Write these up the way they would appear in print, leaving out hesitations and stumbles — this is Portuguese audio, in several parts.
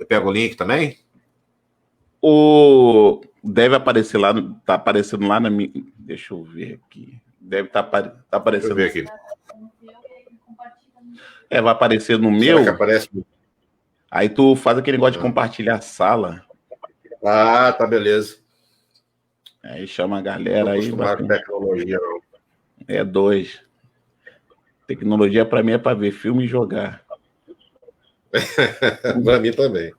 Eu pego o link também? Deve aparecer lá, tá aparecendo lá na minha. Deixa eu ver aqui. Deve estar aparecendo. Deixa eu ver aqui. Vai aparecer no Será meu. que aparece? Aí tu faz aquele negócio de compartilhar a sala. Ah, tá, beleza. Aí chama a galera aí. Não acostumado com tecnologia, não. É 2. Tecnologia para mim é para ver filme e jogar. Para mim também.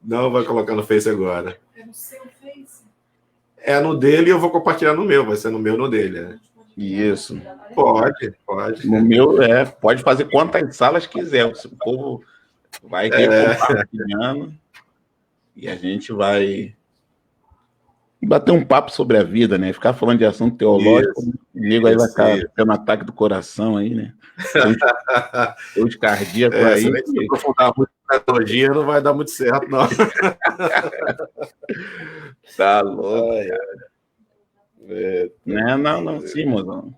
Não vai colocar no Face agora. É no seu Face? É no dele e eu vou compartilhar no meu. Vai ser no meu, no dele, né? Isso. Pode. No meu, pode fazer quantas salas quiser. O povo vai compartilhando e a gente vai bater um papo sobre a vida, né? Ficar falando de assunto teológico, o nego aí vai ficar tendo ataque do coração aí, né? Ou de cardíaco aí. Se aprofundar muito na teologia, não vai dar muito certo, não. Tá louco, cara. Não, sim, mozão.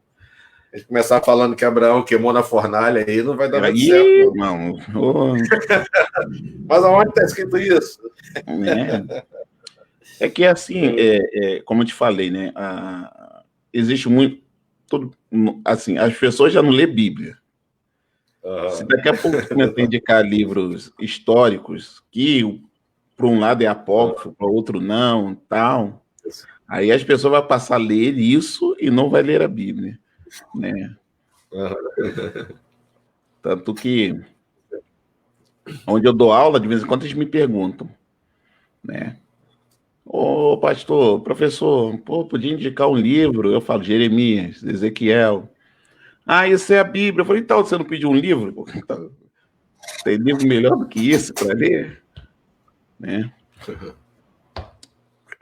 A gente começar falando que Abraão queimou na fornalha aí, não vai dar muito certo, não. Mas aonde está escrito isso? É que assim, como eu te falei, né? Existe muito. Assim, as pessoas já não lê Bíblia. Se daqui a pouco você começar a indicar livros históricos que, para um lado é apócrifo, para o outro não, tal, aí as pessoas vão passar a ler isso e não vai ler a Bíblia, né? Tanto que onde eu dou aula, de vez em quando eles me perguntam, né? Ô, pastor, professor, podia indicar um livro? Eu falo Jeremias, Ezequiel. Isso é a Bíblia. Eu falei, então, você não pediu um livro? Então, tem livro melhor do que isso para ler? Né?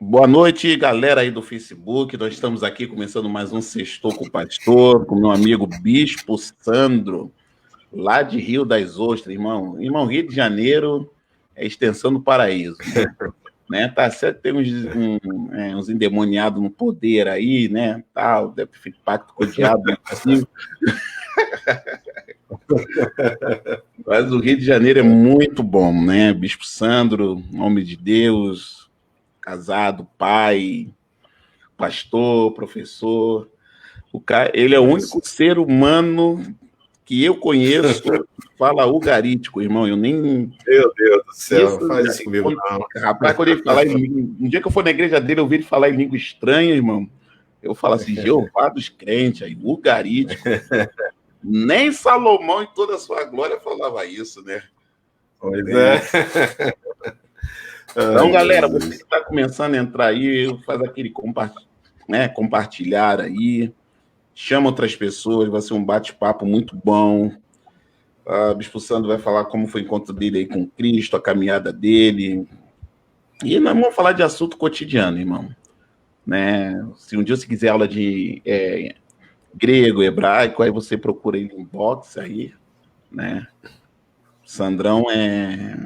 Boa noite, galera aí do Facebook. Nós estamos aqui começando mais um Sextou com o Pastor, com meu amigo Bispo Sandro, lá de Rio das Ostras, irmão. Irmão, Rio de Janeiro é extensão do paraíso, né? Tá certo, tem uns endemoniados no poder aí, né? Tal, deve ter feito pacto com o diabo, não é possível. Mas o Rio de Janeiro é muito bom, né? Bispo Sandro, homem de Deus, casado, pai, pastor, professor. Ele é o único ser humano que eu conheço fala ugarítico, irmão. Eu nem. Meu Deus do céu, não faz isso comigo, não. Rapaz, quando ele falar um dia que eu for na igreja dele, eu ouvi ele falar em língua estranha, irmão. Eu falo assim, Jeová dos crentes, aí, ugarítico. Nem Salomão, em toda a sua glória, falava isso, né? Pois é. Então, galera, você que está começando a entrar aí, faz aquele compartilhar aí, chama outras pessoas, vai ser um bate-papo muito bom. O Bispo Sandro vai falar como foi o encontro dele aí com Cristo, a caminhada dele. E nós vamos falar de assunto cotidiano, irmão. Né? Se um dia você quiser aula de grego, hebraico, aí você procura ele em box aí, né? Sandrão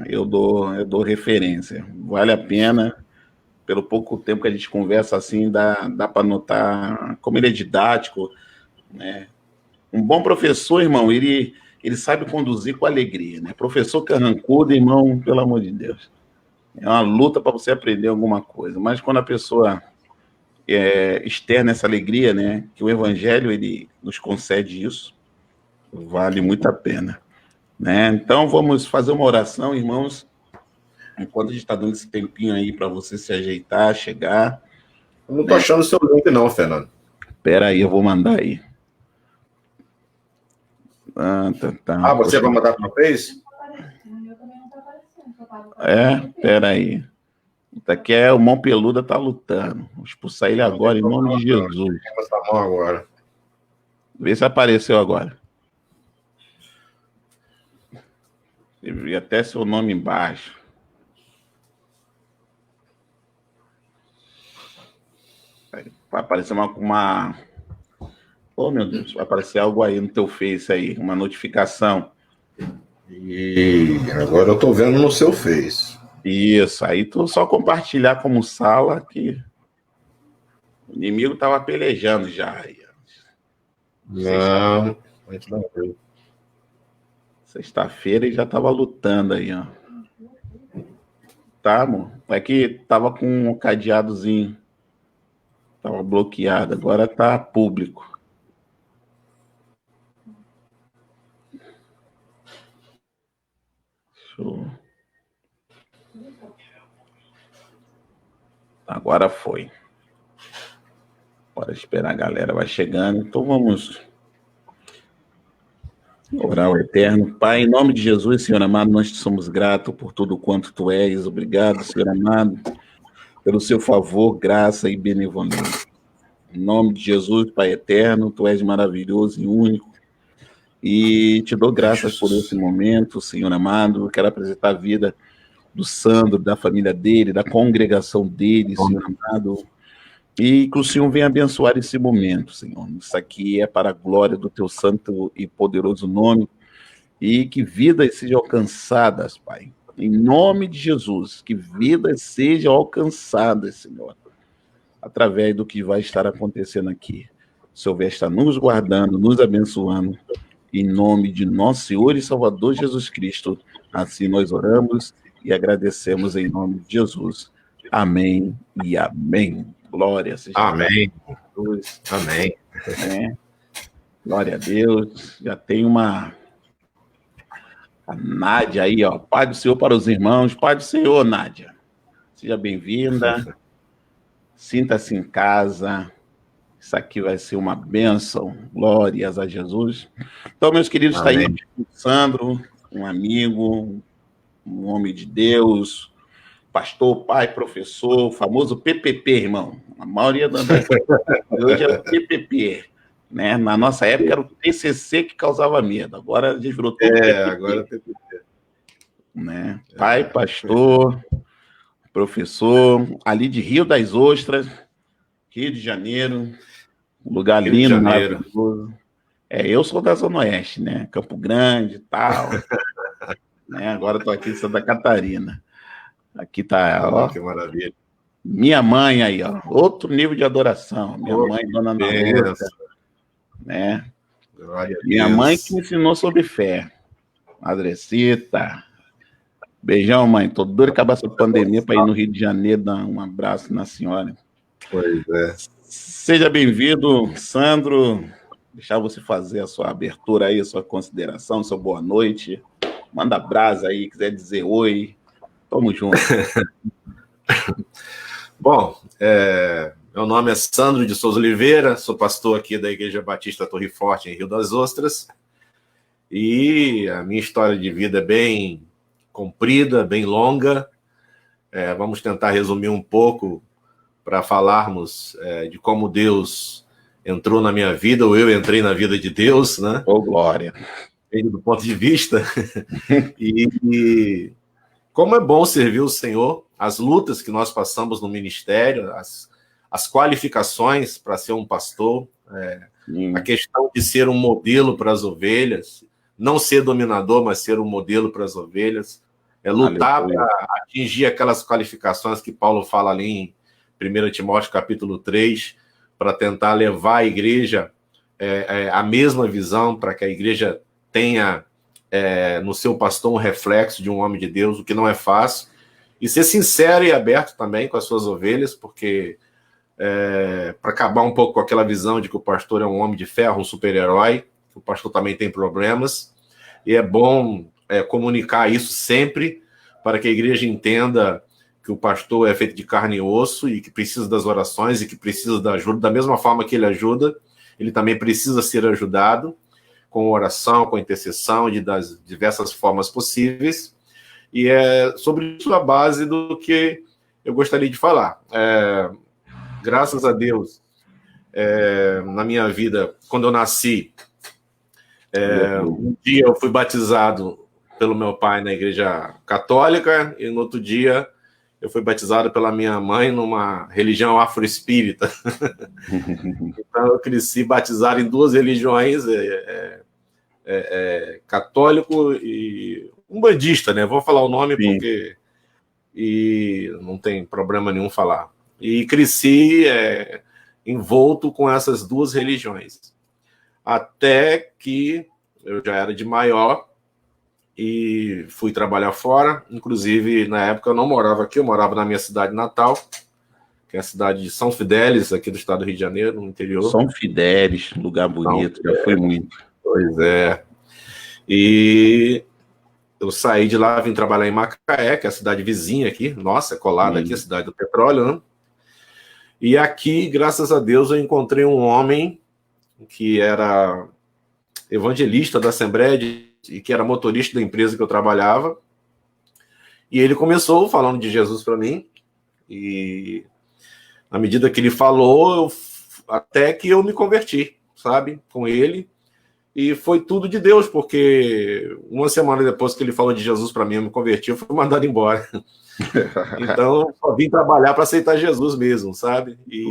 eu dou referência. Vale a pena. Pelo pouco tempo que a gente conversa assim, dá para notar como ele é didático, né? Um bom professor, irmão, ele sabe conduzir com alegria, né? Professor carrancudo, irmão, pelo amor de Deus. É uma luta para você aprender alguma coisa. Mas quando a pessoa externa essa alegria, né? Que o Evangelho, ele nos concede isso, vale muito a pena. Né? Então, vamos fazer uma oração, irmãos, enquanto a gente está dando esse tempinho aí para você se ajeitar, chegar. Eu não estou achando o seu link, não, Fernando. Espera aí, eu vou mandar aí. Tá. Você vai mandar para o Face? Espera aí. Daqui o Mão Peluda tá lutando. Vou expulsar ele agora, em nome de Jesus. Agora. Vê se apareceu agora. Deveria até seu nome embaixo. Vai aparecer uma... Oh, meu Deus, vai aparecer algo aí no teu Face aí, uma notificação. E agora eu tô vendo no seu Face. Isso, aí tu só compartilhar como sala que o inimigo tava pelejando já. Não, a gente não viu. Sexta-feira ele já tava lutando aí, ó. Tá, amor? É que tava com um cadeadozinho. Tava bloqueado, agora tá público. Show. Agora foi. Bora esperar a galera, vai chegando. Então vamos orar ao Eterno. Pai, em nome de Jesus, Senhor amado, nós te somos gratos por tudo quanto tu és. Obrigado, Senhor amado, pelo seu favor, graça e benevolência. Em nome de Jesus, Pai eterno, tu és maravilhoso e único. E te dou graças por esse momento, Senhor amado. Eu quero apresentar a vida do Sandro, da família dele, da congregação dele, Senhor amado. E que o Senhor venha abençoar esse momento, Senhor. Isso aqui é para a glória do teu santo e poderoso nome. E que vidas sejam alcançadas, Pai. Em nome de Jesus, que vidas sejam alcançadas, Senhor, através do que vai estar acontecendo aqui. O Senhor vai estar nos guardando, nos abençoando. Em nome de nosso Senhor e Salvador Jesus Cristo. Assim nós oramos e agradecemos em nome de Jesus. Amém e amém. Glória seja Amém. Jesus. Amém. Glória a Deus. Já tem a Nádia aí, ó. Pai do Senhor para os irmãos. Pai do Senhor, Nádia. Seja bem-vinda. Sinta-se em casa. Isso aqui vai ser uma bênção. Glórias a Jesus. Então, meus queridos, está aí o Sandro, um amigo, um homem de Deus, pastor, pai, professor, o famoso PPP, irmão. A maioria da hoje é o PPP. Né? Na nossa época era o TCC que causava medo. Agora a gente virou tudo PPP. Agora é PPP. Né? Pai, pastor, professor, ali de Rio das Ostras, Rio de Janeiro, um lugar lindo, maravilhoso. Eu sou da Zona Oeste, né? Campo Grande e tal. Né? Agora estou aqui em Santa Catarina. Aqui tá, ó. Que maravilha. Minha mãe aí, ó. Outro nível de adoração. Minha mãe, Dona Ana Rosa, né? Minha mãe que me ensinou sobre fé. Madrecita. Beijão, mãe. Tô doido de acabar essa pandemia para ir no Rio de Janeiro dar um abraço na senhora. Pois é. Seja bem-vindo, Sandro. Deixar você fazer a sua abertura aí, a sua consideração, sua boa noite. Manda brasa aí, quiser dizer oi. Tamo junto. Bom, meu nome é Sandro de Souza Oliveira, sou pastor aqui da Igreja Batista Torre Forte, em Rio das Ostras. E a minha história de vida é bem comprida, bem longa. Vamos tentar resumir um pouco para falarmos de como Deus entrou na minha vida, ou eu entrei na vida de Deus, né? Oh, glória! Do ponto de vista. E como é bom servir o Senhor, as lutas que nós passamos no ministério, as qualificações para ser um pastor, a questão de ser um modelo para as ovelhas, não ser dominador, mas ser um modelo para as ovelhas, lutar para atingir aquelas qualificações que Paulo fala ali em 1 Timóteo capítulo 3, para tentar levar a igreja a mesma visão, para que a igreja tenha no seu pastor um reflexo de um homem de Deus, o que não é fácil, e ser sincero e aberto também com as suas ovelhas, porque para acabar um pouco com aquela visão de que o pastor é um homem de ferro, um super-herói, o pastor também tem problemas, e é bom comunicar isso sempre, para que a igreja entenda que o pastor é feito de carne e osso, e que precisa das orações, e que precisa da ajuda, da mesma forma que ele ajuda, ele também precisa ser ajudado, com oração, com intercessão, das diversas formas possíveis, e é sobre isso a base do que eu gostaria de falar. Graças a Deus, na minha vida, quando eu nasci, um dia eu fui batizado pelo meu pai na igreja católica, e no outro dia eu fui batizado pela minha mãe numa religião afro-espírita. Então eu cresci batizado em duas religiões, católico e umbandista, né? Vou falar o nome porque não tem problema nenhum falar. E cresci envolto com essas duas religiões. Até que eu já era de maior e fui trabalhar fora. Inclusive, na época eu não morava aqui, eu morava na minha cidade natal, que é a cidade de São Fidélis, aqui do estado do Rio de Janeiro, no interior. São Fidélis, lugar bonito, já fui muito. Pois é. E eu saí de lá, vim trabalhar em Macaé, que é a cidade vizinha aqui, nossa, colada aqui, a cidade do petróleo, né? E aqui, graças a Deus, eu encontrei um homem que era evangelista da Assembleia e que era motorista da empresa que eu trabalhava. E ele começou falando de Jesus para mim, e à medida que ele falou, até que eu me converti, sabe, com ele. E foi tudo de Deus, porque uma semana depois que ele falou de Jesus para mim, eu me converti, eu fui mandado embora. Então, eu só vim trabalhar para aceitar Jesus mesmo, sabe? E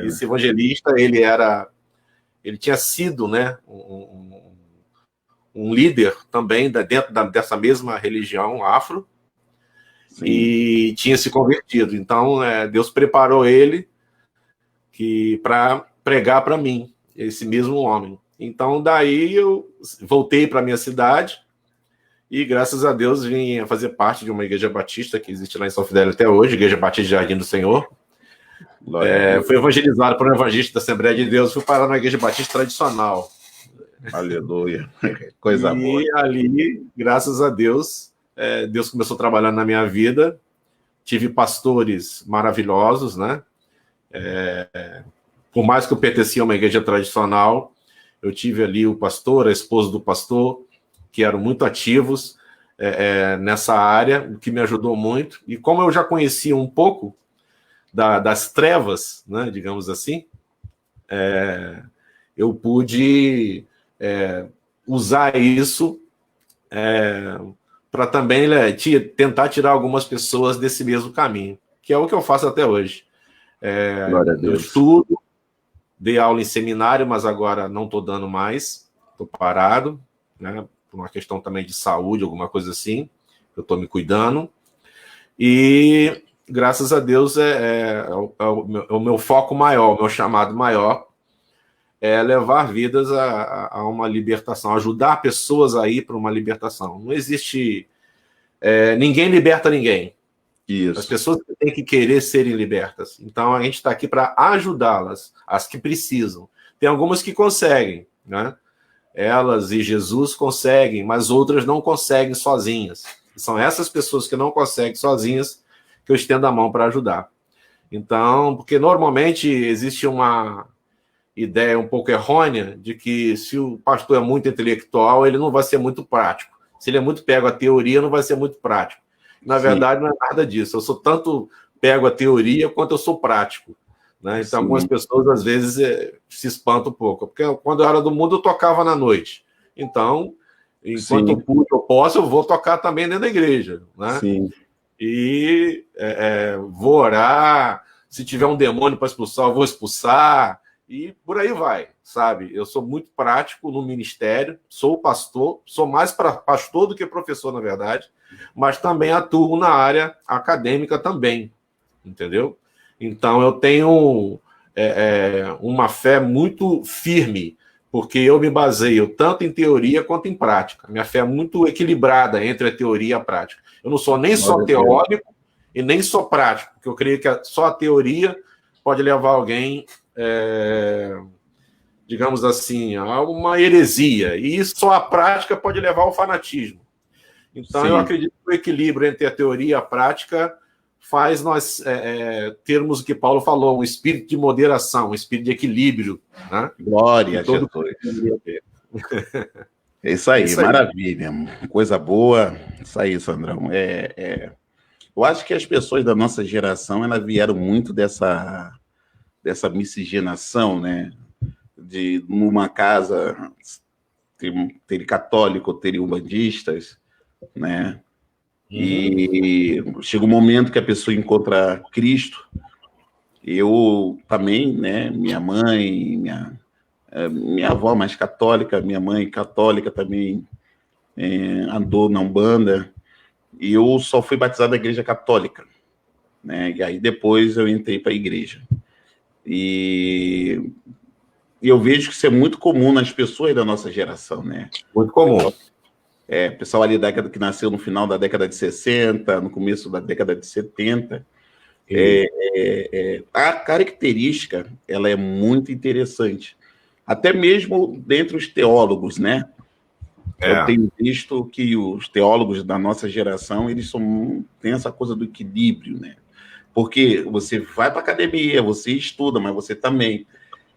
esse evangelista, ele tinha sido, né, um líder também dentro dessa mesma religião afro. Sim. E tinha se convertido. Então, Deus preparou ele para pregar para mim, esse mesmo homem. Então, daí eu voltei para a minha cidade e, graças a Deus, vim a fazer parte de uma igreja batista que existe lá em São Fidélis até hoje, Igreja Batista de Jardim do Senhor. Fui evangelizado por um evangelista da Assembleia de Deus, fui parar na igreja batista tradicional. Aleluia. Coisa boa. E ali, graças a Deus, Deus começou a trabalhar na minha vida. Tive pastores maravilhosos, né? Por mais que eu pertencia a uma igreja tradicional, eu tive ali o pastor, a esposa do pastor, que eram muito ativos nessa área, o que me ajudou muito. E como eu já conhecia um pouco das trevas, né, digamos assim, eu pude usar isso para também tentar tirar algumas pessoas desse mesmo caminho, que é o que eu faço até hoje. Eu estudo, dei aula em seminário, mas agora não estou dando mais, estou parado, né, por uma questão também de saúde, alguma coisa assim, eu estou me cuidando, e graças a Deus o meu foco maior, o meu chamado maior, é levar vidas a uma libertação, ajudar pessoas a ir para uma libertação. Não existe... ninguém liberta ninguém. Isso. As pessoas têm que querer serem libertas. Então, a gente está aqui para ajudá-las, as que precisam. Tem algumas que conseguem, né? Elas e Jesus conseguem, mas outras não conseguem sozinhas. São essas pessoas que não conseguem sozinhas que eu estendo a mão para ajudar. Então, porque normalmente existe uma ideia um pouco errônea de que se o pastor é muito intelectual, ele não vai ser muito prático. Se ele é muito pego a teoria, não vai ser muito prático. Na verdade, não é nada disso. Eu sou tanto pego a teoria quanto eu sou prático, né? Então, algumas pessoas, às vezes, se espantam um pouco. Porque quando eu era do mundo, eu tocava na noite. Então, enquanto eu posso, eu vou tocar também dentro da igreja, né? Sim. E vou orar. Se tiver um demônio para expulsar, eu vou expulsar. E por aí vai, sabe? Eu sou muito prático no ministério, sou pastor, sou mais pastor do que professor, na verdade, mas também atuo na área acadêmica também, entendeu? Então, eu tenho uma fé muito firme, porque eu me baseio tanto em teoria quanto em prática. Minha fé é muito equilibrada entre a teoria e a prática. Eu não sou nem só teórico e nem só prático, porque eu creio que só a teoria pode levar alguém... digamos assim, a uma heresia, e só a prática pode levar ao fanatismo. Então, eu acredito que o equilíbrio entre a teoria e a prática faz nós termos o que Paulo falou, um espírito de moderação, um espírito de equilíbrio. Né? Glória a Jesus. É isso aí, maravilha, coisa boa. Isso aí, Sandrão. Eu acho que as pessoas da nossa geração, elas vieram muito dessa miscigenação, né? De numa casa ter católico, ter umbandistas, né? E chega um momento que a pessoa encontra Cristo. Eu também, né? Minha mãe, minha avó mais católica, minha mãe católica também andou na Umbanda, e eu só fui batizado na igreja católica, né? E aí depois eu entrei para a igreja. E eu vejo que isso é muito comum nas pessoas da nossa geração, né? Muito comum. pessoal ali que nasceu no final da década de 60, no começo da década de 70. A característica, ela é muito interessante. Até mesmo dentre os teólogos, né? Eu tenho visto que os teólogos da nossa geração, eles têm essa coisa do equilíbrio, né? Porque você vai para a academia, você estuda, mas você também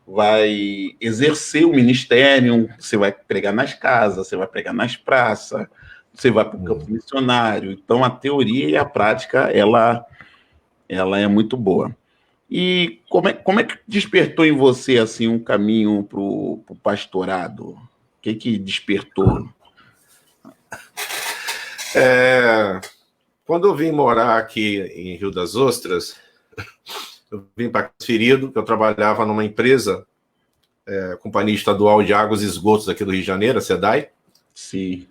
vai exercer o ministério, você vai pregar nas casas, você vai pregar nas praças, você vai para o campo missionário. Então, a teoria e a prática, ela é muito boa. E como é que despertou em você assim um caminho para o pastorado? O que despertou? Quando eu vim morar aqui em Rio das Ostras, eu vim para Transferido, que eu trabalhava numa empresa, Companhia Estadual de Águas e Esgotos aqui do Rio de Janeiro, a SEDAI. Sim.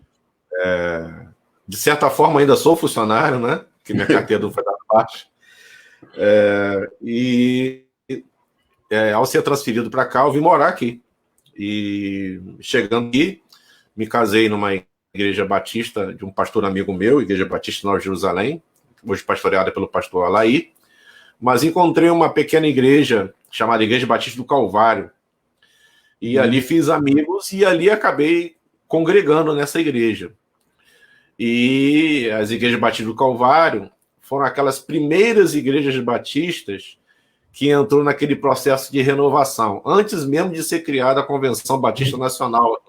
De certa forma, ainda sou funcionário, né? Que minha carteira não foi da parte. Ao ser transferido para cá, eu vim morar aqui. E chegando aqui, me casei numa igreja batista de um pastor amigo meu, Igreja Batista Nova Jerusalém, hoje pastoreada pelo pastor Alaí, mas encontrei uma pequena igreja chamada Igreja Batista do Calvário, e ali fiz amigos, e ali acabei congregando nessa igreja. E as igrejas batistas do Calvário foram aquelas primeiras igrejas batistas que entrou naquele processo de renovação, antes mesmo de ser criada a Convenção Batista Nacional,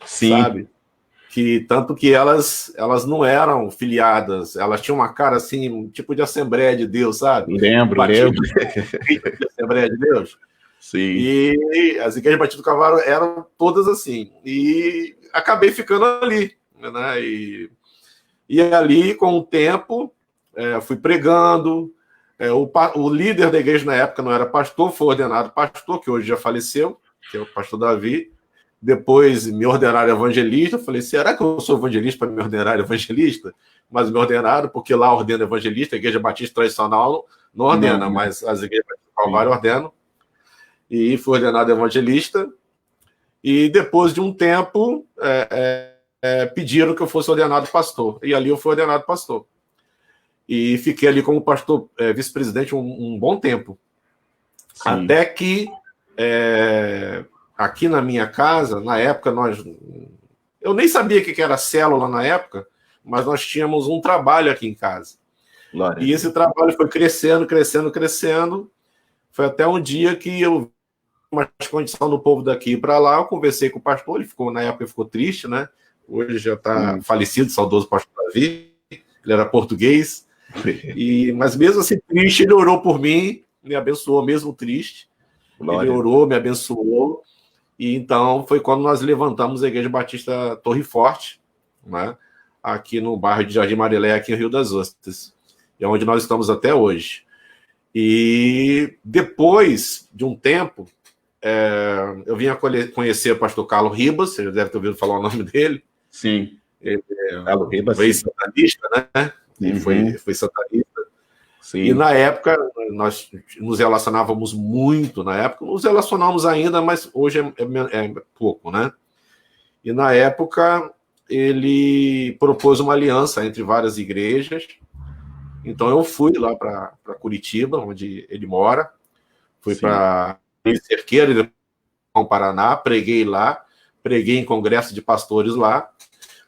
Sim. Sabe? Tanto que elas não eram filiadas, elas tinham uma cara assim, tipo de Assembleia de Deus, sabe? Lembro. De Assembleia de Deus. Sim. E as igrejas Batistas do Calvário eram todas assim. E acabei ficando ali, né? E ali, com o tempo, fui pregando. O líder da igreja na época não era pastor, foi ordenado pastor, que hoje já faleceu, que é o pastor Davi. Depois me ordenaram evangelista. Eu falei, será que eu sou evangelista para me ordenar evangelista? Mas me ordenaram, porque lá ordena evangelista, a igreja batista tradicional não ordena, mas as igrejas batistas do Calvário ordenam. E fui ordenado evangelista. E depois de um tempo, pediram que eu fosse ordenado pastor. E ali eu fui ordenado pastor. E fiquei ali como pastor vice-presidente um bom tempo. Sim. Até que aqui na minha casa, na época, eu nem sabia o que era célula na época, mas nós tínhamos um trabalho aqui em casa. Glória. E esse trabalho foi crescendo. Foi até um dia que eu vi uma condição do povo daqui para lá, eu conversei com o pastor, na época ele ficou triste, né? Hoje já está falecido, saudoso pastor Davi, ele era português, mas mesmo assim triste, ele orou por mim, me abençoou mesmo triste. Glória. Ele orou, me abençoou. E então foi quando nós levantamos a Igreja Batista Torre Forte, né, aqui no bairro de Jardim Marilé, aqui em Rio das Ostras, e é onde nós estamos até hoje. E depois de um tempo, eu vim a conhecer o pastor Carlos Ribas, você já deve ter ouvido falar o nome dele. Sim. Ele Carlos Ribas, foi satanista, né? Ele foi satanista. Sim. E na época, nós nos relacionávamos muito, nos relacionamos ainda, mas hoje é pouco, né? E na época, ele propôs uma aliança entre várias igrejas. Então eu fui lá para Curitiba, onde ele mora, fui para Cerqueira, depois para Paraná, preguei lá, preguei em congresso de pastores lá.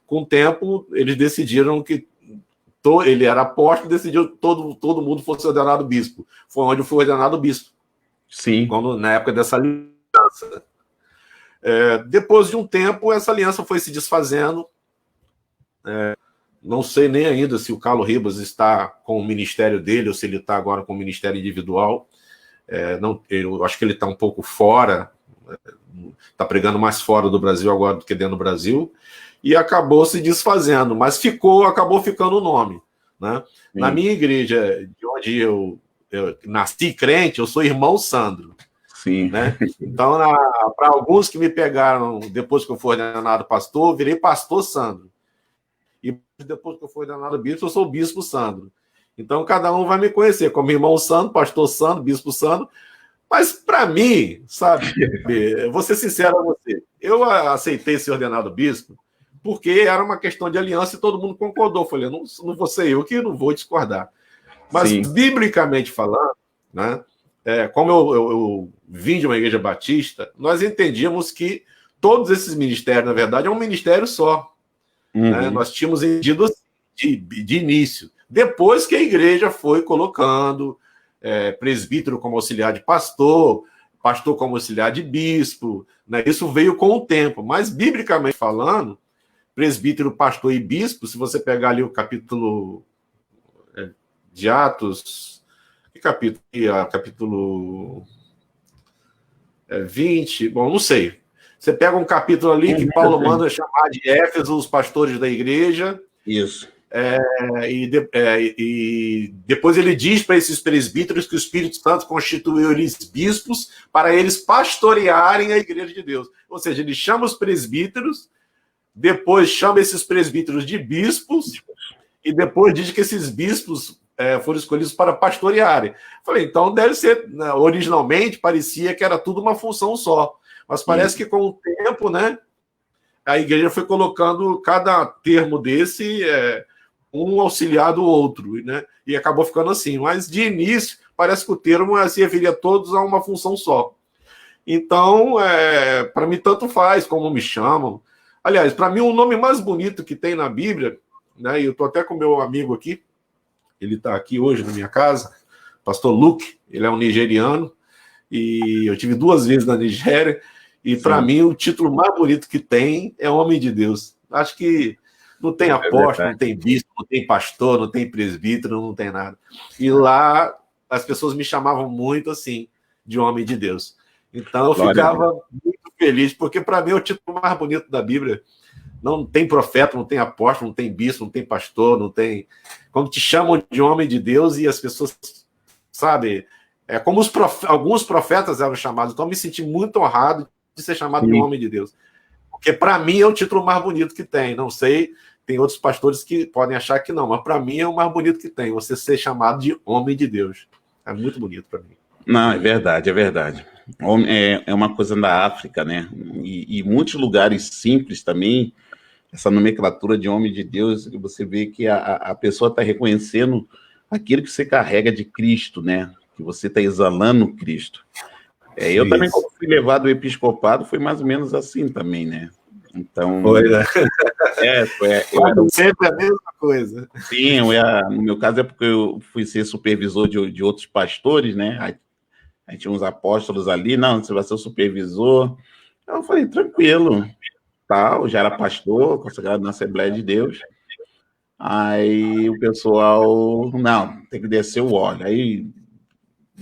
Com o tempo, eles decidiram que ele era apóstolo, decidiu que todo mundo fosse ordenado bispo. Foi onde eu fui ordenado bispo. Sim. Na época dessa aliança. Depois de um tempo, essa aliança foi se desfazendo. Não sei nem ainda se o Carlos Ribas está com o ministério dele ou se ele está agora com o ministério individual. Eu acho que ele está um pouco fora, está pregando mais fora do Brasil agora do que dentro do Brasil. E acabou se desfazendo, mas acabou ficando o nome, né? Na minha igreja, de onde eu nasci crente, eu sou irmão Sandro. Sim. Né? Então, para alguns que me pegaram depois que eu fui ordenado pastor, eu virei pastor Sandro. E depois que eu fui ordenado bispo, eu sou bispo Sandro. Então, cada um vai me conhecer como irmão Sandro, pastor Sandro, bispo Sandro. Mas, para mim, sabe, vou ser sincero a você, eu aceitei ser ordenado bispo porque era uma questão de aliança e todo mundo concordou. Eu falei, não vou ser eu que não vou discordar. Mas, sim, biblicamente falando, né, como eu vim de uma igreja batista, nós entendíamos que todos esses ministérios, na verdade, é um ministério só. Né? Nós tínhamos entendido de início. Depois que a igreja foi colocando presbítero como auxiliar de pastor, pastor como auxiliar de bispo, né? Isso veio com o tempo. Mas, biblicamente falando, presbítero, pastor e bispo, se você pegar ali o capítulo de Atos, que capítulo? Capítulo 20, bom, não sei. Você pega um capítulo ali que Paulo manda chamar de Éfeso os pastores da igreja. Isso. E depois ele diz para esses presbíteros que o Espírito Santo constituiu eles bispos para eles pastorearem a igreja de Deus. Ou seja, ele chama os presbíteros, depois chama esses presbíteros de bispos, e depois diz que esses bispos foram escolhidos para pastorearem. Falei, então deve ser, né, originalmente parecia que era tudo uma função só, mas parece que com o tempo, né, a igreja foi colocando cada termo desse um auxiliar do outro, né, e acabou ficando assim. Mas de início parece que o termo se referia a todos a uma função só. Então, para mim tanto faz como me chamam. Aliás, para mim o nome mais bonito que tem na Bíblia, né, e eu estou até com meu amigo aqui, ele está aqui hoje na minha casa, pastor Luke, ele é um nigeriano, e eu tive 2 vezes na Nigéria, e para mim o título mais bonito que tem é Homem de Deus. Acho que não tem apóstolo, não tem bispo, não tem pastor, não tem presbítero, não tem nada. E lá as pessoas me chamavam muito assim, de Homem de Deus. Então eu ficava muito feliz, porque para mim é o título mais bonito da Bíblia. Não tem profeta, não tem apóstolo, não tem bispo, não tem pastor, não tem... Quando te chamam de homem de Deus e as pessoas, sabe, como alguns profetas eram chamados, então eu me senti muito honrado de ser chamado de homem de Deus. Porque para mim é o título mais bonito que tem. Não sei, tem outros pastores que podem achar que não, mas para mim é o mais bonito que tem, você ser chamado de homem de Deus. É muito bonito para mim. Não, é verdade, é verdade. É uma coisa da África, né? E muitos lugares simples também, essa nomenclatura de homem de Deus, você vê que a pessoa está reconhecendo aquilo que você carrega de Cristo, né? Que você está exalando Cristo. Eu também, quando fui levado ao episcopado, foi mais ou menos assim também, né? Então... Foi, né? Sempre a mesma coisa. Sim, no meu caso é porque eu fui ser supervisor de outros pastores, né? Aí tinha uns apóstolos ali, não, você vai ser o supervisor. Eu falei, tranquilo, tal, já era pastor, consagrado na Assembleia de Deus. Aí o pessoal, não, tem que descer o óleo. Aí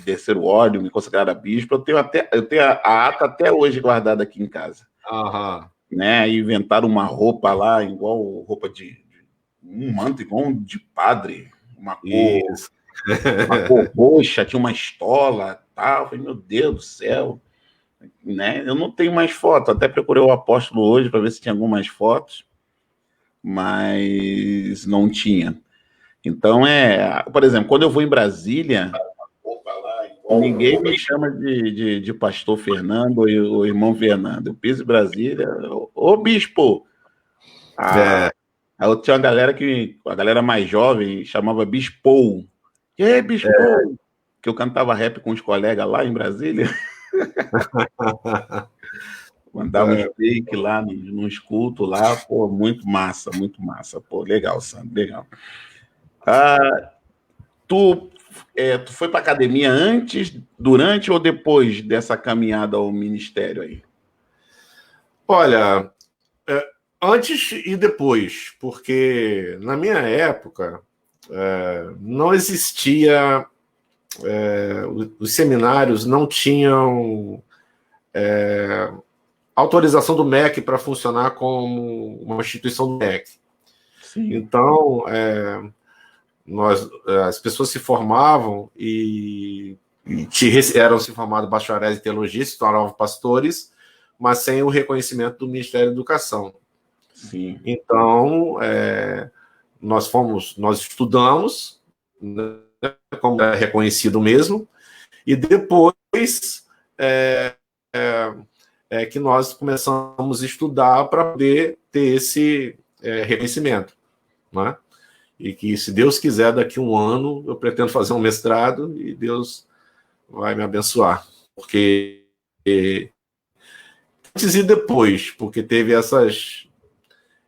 descer o óleo, me consagraram a bispo. Eu tenho a ata até hoje guardada aqui em casa. Né? Aí inventaram uma roupa lá, igual roupa um manto igual de padre, uma cor roxa, tinha uma estola, tal. Eu falei, meu Deus do céu, né? Eu não tenho mais foto, até procurei o apóstolo hoje para ver se tinha algumas fotos, mas não tinha. Então, por exemplo, quando eu vou em Brasília, ninguém me chama de pastor Fernando ou irmão Fernando. Eu piso em Brasília, ô bispo! Aí eu tinha a galera mais jovem chamava Bispo. E aí, Bispo? Que eu cantava rap com os colegas lá em Brasília. Mandava uns fake lá, nos cultos lá, pô, muito massa, pô, legal, Sandro, legal. Tu foi para academia antes, durante ou depois dessa caminhada ao ministério aí? Olha, antes e depois, porque na minha época não existia, os seminários não tinham autorização do MEC para funcionar como uma instituição do MEC. Sim. Então, as pessoas se formavam e eram se formados bacharéis em teologia, se tornavam pastores, mas sem o reconhecimento do Ministério da Educação. Sim. Então, nós estudamos, né, como é reconhecido mesmo, e depois é que nós começamos a estudar para poder ter esse reconhecimento, né? E que, se Deus quiser, daqui a um ano, eu pretendo fazer um mestrado e Deus vai me abençoar. Porque antes e depois, porque teve essa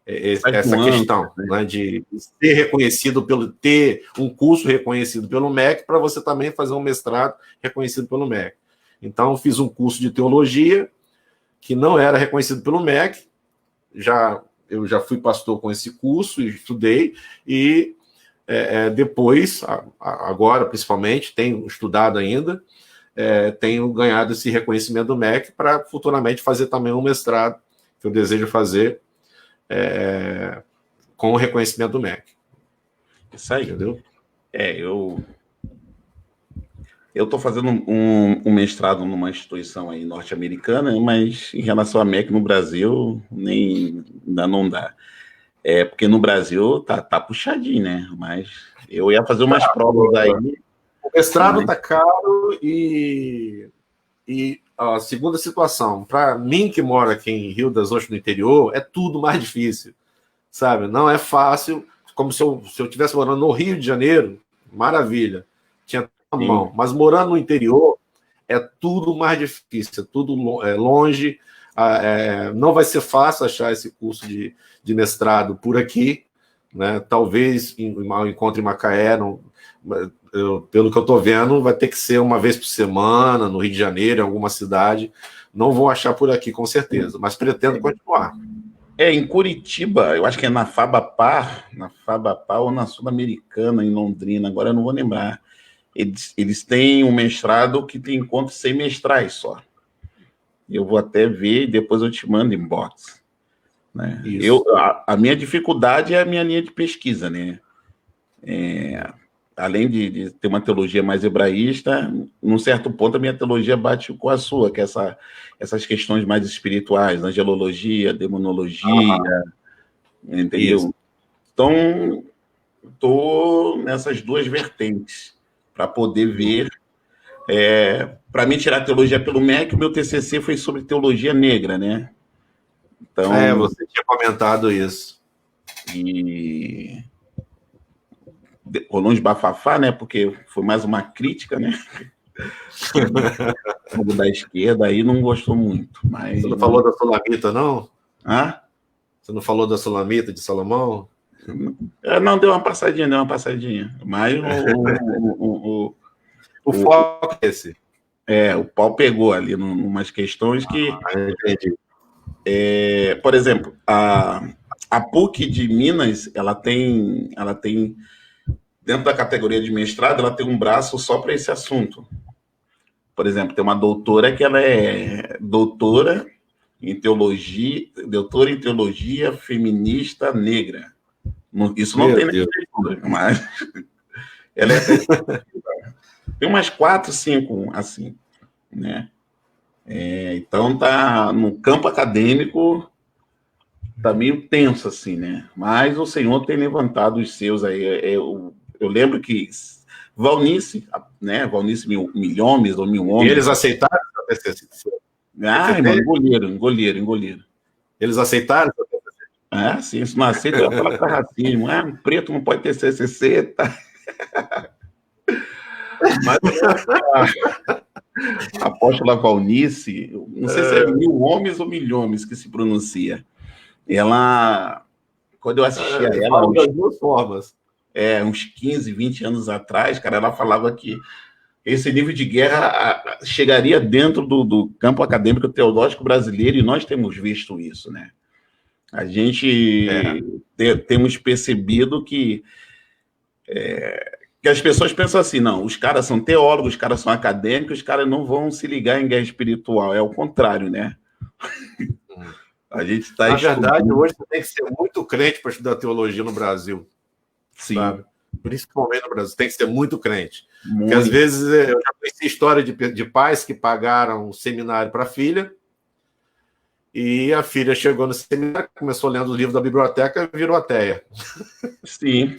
questão, né, de ser reconhecido ter um curso reconhecido pelo MEC, para você também fazer um mestrado reconhecido pelo MEC. Então, eu fiz um curso de teologia que não era reconhecido pelo MEC, eu já fui pastor com esse curso e estudei, e depois, agora principalmente, tenho estudado ainda, tenho ganhado esse reconhecimento do MEC para futuramente fazer também um mestrado, que eu desejo fazer com o reconhecimento do MEC. Isso aí. Entendeu? Eu estou fazendo um mestrado numa instituição aí norte-americana, mas em relação a MEC no Brasil, ainda não dá. Porque no Brasil tá puxadinho, né? Mas eu ia fazer umas provas aí. O mestrado tá caro e a segunda situação, para mim que moro aqui em Rio das Ostras, no interior, é tudo mais difícil, sabe? Não é fácil, como se eu estivesse morando no Rio de Janeiro, maravilha, tinha tudo na mão, mas morando no interior é tudo mais difícil, é tudo longe, não vai ser fácil achar esse curso de mestrado por aqui, né? Talvez encontre em Macaé, pelo que eu estou vendo, vai ter que ser uma vez por semana, no Rio de Janeiro, em alguma cidade. Não vou achar por aqui, com certeza, mas pretendo continuar. Em Curitiba, eu acho que é na Fabapar ou na Sul-Americana, em Londrina, agora eu não vou lembrar. Eles têm um mestrado que tem encontros semestrais só. Eu vou até ver e depois eu te mando inbox. Né? A minha dificuldade é a minha linha de pesquisa, né? Além de ter uma teologia mais hebraísta, num certo ponto a minha teologia bate com a sua, que é essas questões mais espirituais, angelologia, demonologia, entendeu? Isso. Então, estou nessas duas vertentes, para poder ver. Para mim, tirar teologia pelo MEC, o meu TCC foi sobre teologia negra, né? Então, você tinha comentado isso. E rolou uns bafafá, né? Porque foi mais uma crítica, né? Da esquerda aí não gostou muito. Mas... Você não falou da Sulamita, não? Hã? Você não falou da Sulamita de Salomão? Não, deu uma passadinha. Mas o foco é esse. O pau pegou ali em umas questões que... entendi. Por exemplo, a PUC de Minas, ela tem, dentro da categoria de mestrado, ela tem um braço só para esse assunto. Por exemplo, tem uma doutora que ela é doutora em teologia feminista negra. Isso não tem na leitura, mas ela tem umas 4, 5, assim, né? Então tá no campo acadêmico, tá meio tenso, assim, né? Mas o Senhor tem levantado os seus aí. Eu lembro que Valnice, né? Valnice Milhomes ou Milhomes. E eles aceitaram? Mano, engoliram. Eles aceitaram? Sim, isso não aceita, eu ia falar para racismo. Um preto não pode ter CCC, tá? Mas a apóstola Valnice, não sei se é Milhomes ou Milhomes que se pronuncia. Ela, quando eu assisti a ela... das duas formas. Uns 15, 20 anos atrás, cara, ela falava que esse nível de guerra chegaria dentro do campo acadêmico teológico brasileiro, e nós temos visto isso, né? A gente temos percebido que as pessoas pensam assim, não, os caras são teólogos, os caras são acadêmicos, os caras não vão se ligar em guerra espiritual. É o contrário, né? A gente está estudando... Na verdade, hoje você tem que ser muito crente para estudar teologia no Brasil. Sim. Sabe? Principalmente no Brasil, tem que ser muito crente. Muito. Porque às vezes eu já conheci história de pais que pagaram um seminário para a filha, e a filha chegou no seminário, começou lendo o livro da biblioteca e virou ateia. Sim.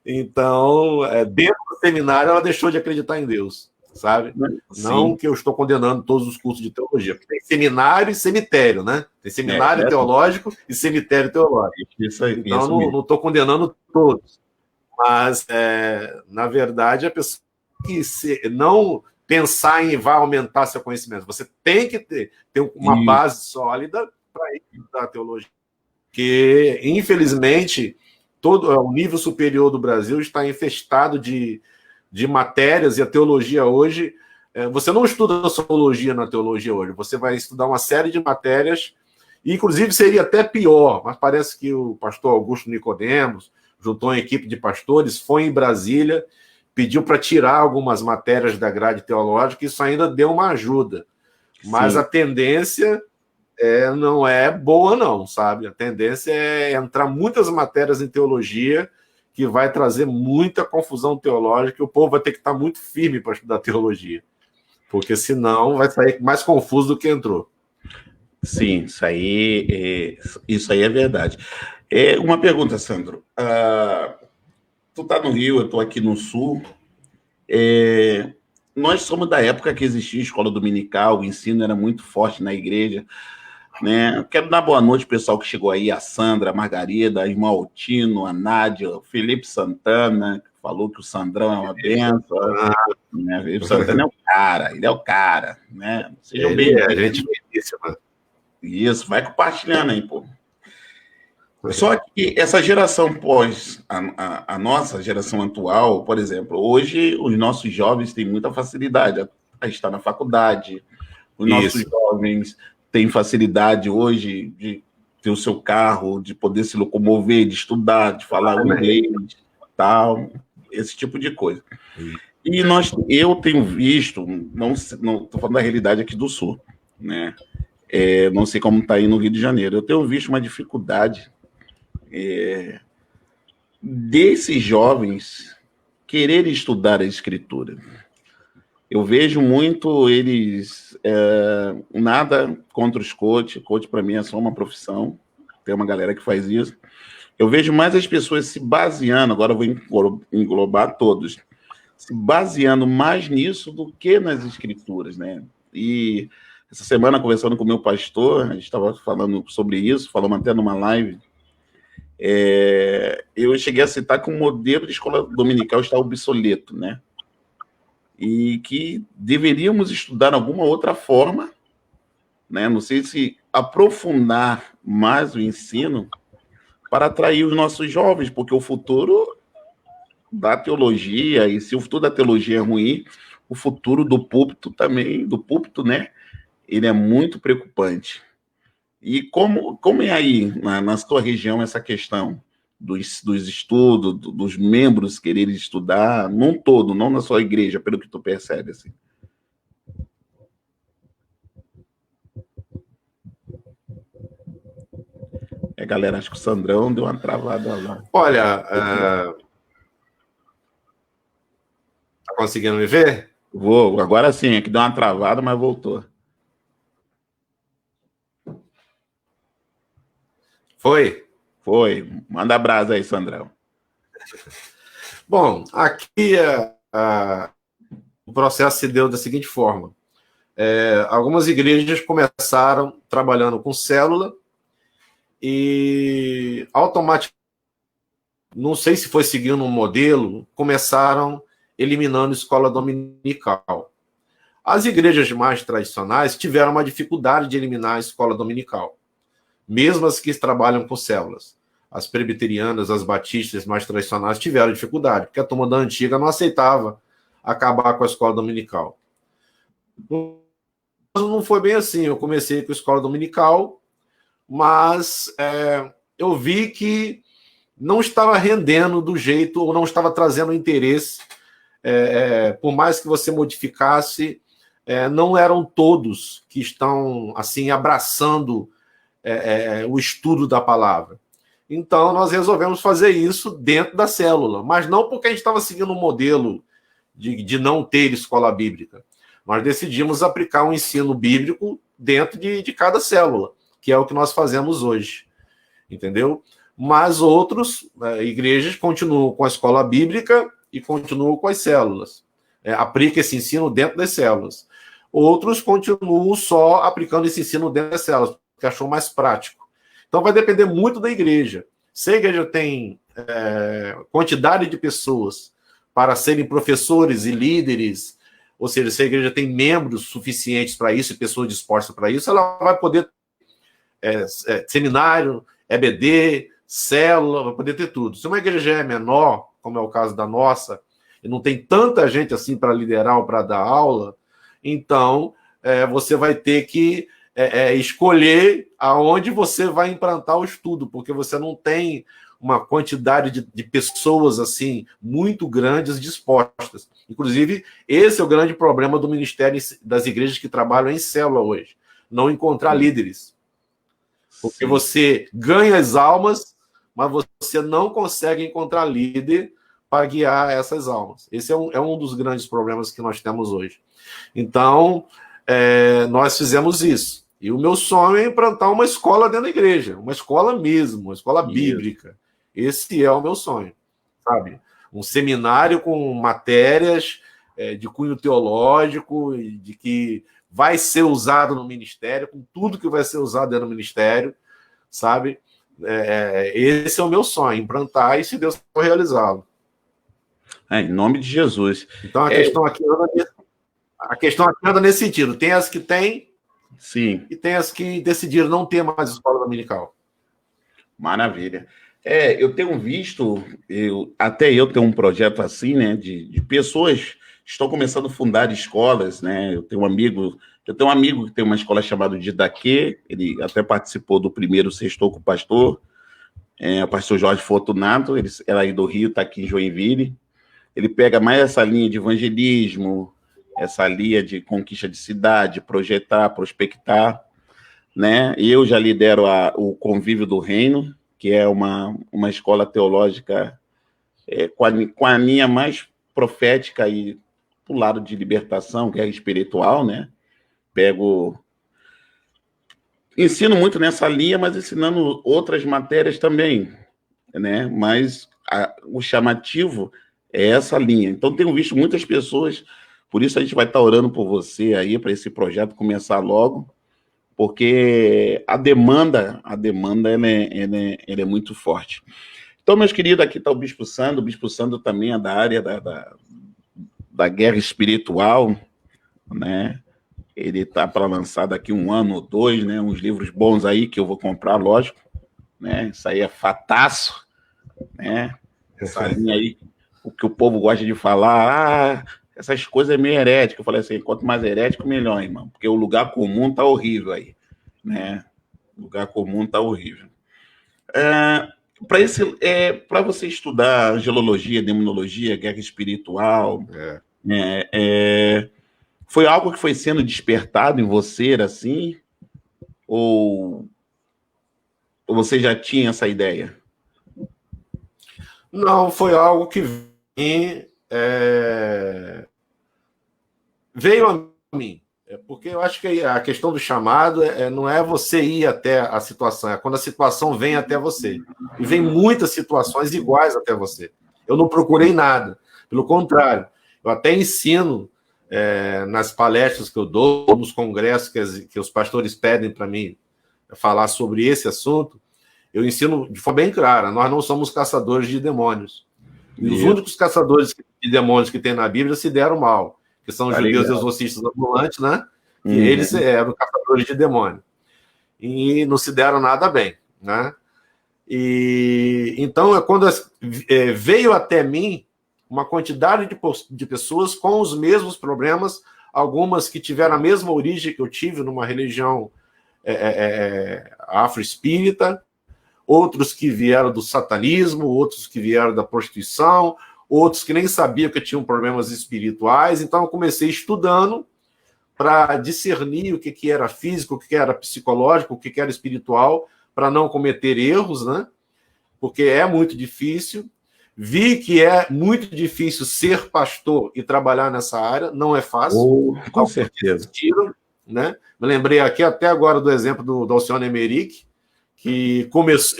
Então, dentro do seminário, ela deixou de acreditar em Deus, sabe? Sim. Não que eu estou condenando todos os cursos de teologia, porque tem seminário e cemitério, né? Tem seminário teológico e cemitério teológico. Isso aí, então, isso não estou condenando todos. Mas, na verdade, a pessoa que não pensar em vai aumentar seu conhecimento, você tem que ter uma base sólida para estudar a teologia. Porque, infelizmente, todo o nível superior do Brasil está infestado de matérias, e a teologia hoje, você não estuda sociologia na teologia hoje, você vai estudar uma série de matérias, e inclusive seria até pior, mas parece que o pastor Augusto Nicodemos juntou uma equipe de pastores, foi em Brasília, pediu para tirar algumas matérias da grade teológica, e isso ainda deu uma ajuda. Mas a tendência não é boa, não, sabe? A tendência é entrar muitas matérias em teologia, que vai trazer muita confusão teológica, e o povo vai ter que estar muito firme para estudar teologia, porque senão vai sair mais confuso do que entrou. Sim, isso aí é verdade. Uma pergunta, Sandro. Tu tá no Rio, eu tô aqui no Sul. Nós somos da época que existia escola dominical, o ensino era muito forte na igreja, né? Quero dar boa noite ao pessoal que chegou aí, a Sandra, a Margarida, a irmã Altino, a Nádia, o Felipe Santana, que falou que o Sandrão é uma benção. Né? O Felipe Santana ele é o cara, né? Sejam bem-vindos. Gente finíssima. Isso, vai compartilhando aí, pô. Só que essa geração pós, a nossa geração atual, por exemplo, hoje os nossos jovens têm muita facilidade a estar na faculdade, os nossos jovens têm facilidade hoje de ter o seu carro, de poder se locomover, de estudar, de falar o inglês, tal, esse tipo de coisa. E eu tenho visto, não estou falando da realidade aqui do Sul, né? Não sei como está aí no Rio de Janeiro, eu tenho visto uma dificuldade desses jovens quererem estudar a Escritura. Eu vejo muito eles, nada contra os coach para mim é só uma profissão, tem uma galera que faz isso. Eu vejo mais as pessoas se baseando, agora eu vou englobar todos, se baseando mais nisso do que nas Escrituras, né? E essa semana, conversando com o meu pastor, a gente estava falando sobre isso, falamos até numa live, eu cheguei a citar que o modelo de escola dominical está obsoleto, né? E que deveríamos estudar alguma outra forma, né? Não sei se aprofundar mais o ensino para atrair os nossos jovens, porque o futuro da teologia, e se o futuro da teologia é ruim, o futuro do púlpito também, né? Ele é muito preocupante. E como é aí, na sua região, essa questão dos estudos, dos membros quererem estudar, num todo, não na sua igreja, pelo que tu percebe, assim? Galera, acho que o Sandrão deu uma travada lá. Olha, tá conseguindo me ver? Vou, agora sim, é que deu uma travada, mas voltou. Foi? Foi. Manda abraço aí, Sandrão. Bom, aqui o processo se deu da seguinte forma. Algumas igrejas começaram trabalhando com célula e automaticamente, não sei se foi seguindo um modelo, começaram eliminando escola dominical. As igrejas mais tradicionais tiveram uma dificuldade de eliminar a escola dominical, mesmo as que trabalham com células. As presbiterianas, as batistas mais tradicionais tiveram dificuldade, porque a turma da antiga não aceitava acabar com a escola dominical. Não foi bem assim. Eu comecei com a escola dominical, mas eu vi que não estava rendendo do jeito, ou não estava trazendo interesse. Por mais que você modificasse, não eram todos que estão assim abraçando o estudo da palavra. Então, nós resolvemos fazer isso dentro da célula, mas não porque a gente estava seguindo um modelo de não ter escola bíblica. Nós decidimos aplicar um ensino bíblico dentro de cada célula, que é o que nós fazemos hoje, entendeu? Mas outras igrejas continuam com a escola bíblica e continuam com as células. aplica esse ensino dentro das células. Outros continuam só aplicando esse ensino dentro das células, porque achou mais prático. Então vai depender muito da igreja. Se a igreja tem quantidade de pessoas para serem professores e líderes, ou seja, se a igreja tem membros suficientes para isso e pessoas dispostas para isso, ela vai poder seminário, EBD, célula, vai poder ter tudo. Se uma igreja é menor, como é o caso da nossa, e não tem tanta gente assim para liderar ou para dar aula, então você vai ter que escolher aonde você vai implantar o estudo, porque você não tem uma quantidade de pessoas assim muito grandes dispostas. Inclusive, esse é o grande problema do ministério das igrejas que trabalham em célula hoje, não encontrar líderes. Porque você ganha as almas, mas você não consegue encontrar líder para guiar essas almas. Esse é um dos grandes problemas que nós temos hoje. Então, nós fizemos isso. E o meu sonho é implantar uma escola dentro da igreja, uma escola mesmo, uma escola bíblica. Esse é o meu sonho, sabe? Um seminário com matérias de cunho teológico, de que vai ser usado no ministério, com tudo que vai ser usado dentro do ministério, sabe? Esse é o meu sonho, implantar e, se Deus for, realizá-lo. Em nome de Jesus. Então, a questão aqui anda nesse sentido. Tem as que têm, sim, e tem as que decidiram não ter mais escola dominical. Maravilha. Eu tenho visto, até eu tenho um projeto assim, né, de pessoas que estão começando a fundar escolas, né? Eu tenho um amigo que tem uma escola chamada Didaquê, ele até participou do primeiro Sextou com o Pastor, o pastor Jorge Fortunato, ele era aí do Rio, está aqui em Joinville. Ele pega mais essa linha de evangelismo, essa linha de conquista de cidade, projetar, prospectar, né? E eu já lidero o Convívio do Reino, que é uma escola teológica com a linha mais profética e do lado de libertação, que é espiritual, né? Ensino muito nessa linha, mas ensinando outras matérias também, né? Mas o chamativo é essa linha. Então, tenho visto muitas pessoas, por isso a gente vai estar orando por você aí, para esse projeto começar logo, porque a demanda ela é muito forte. Então, meus queridos, aqui está o Bispo Sandro também é da área da guerra espiritual, né? Ele está para lançar daqui 1 ano ou 2, né? Uns livros bons aí que eu vou comprar, lógico, né? Isso aí é fataço, né? Essa linha aí, o que o povo gosta de falar, essas coisas é meio herético. Eu falei assim, quanto mais herético, melhor, irmão, porque o lugar comum tá horrível aí, né? O lugar comum tá horrível. Para você estudar angelologia, demonologia, guerra espiritual, foi algo que foi sendo despertado em você, assim? Ou você já tinha essa ideia? Não, foi algo que veio a mim. Porque eu acho que a questão do chamado não é você ir até a situação, é quando a situação vem até você. E vem muitas situações iguais até você. Eu não procurei nada. Pelo contrário, eu até ensino nas palestras que eu dou, nos congressos que os pastores pedem para mim falar sobre esse assunto, eu ensino de forma bem clara, nós não somos caçadores de demônios. E os únicos caçadores de demônios que tem na Bíblia se deram mal, que são os judeus exorcistas ambulantes, né? Que eles eram caçadores de demônio. E não se deram nada bem, né? E então, quando veio até mim uma quantidade de pessoas com os mesmos problemas, algumas que tiveram a mesma origem que eu tive numa religião afro-espírita, outros que vieram do satanismo, outros que vieram da prostituição, outros que nem sabiam que tinham problemas espirituais. Então, eu comecei estudando para discernir o que era físico, o que era psicológico, o que era espiritual, para não cometer erros, né? Porque é muito difícil. Vi que é muito difícil ser pastor e trabalhar nessa área, não é fácil. Com certeza. Né? Me lembrei aqui até agora do exemplo do Alcione Emerick, que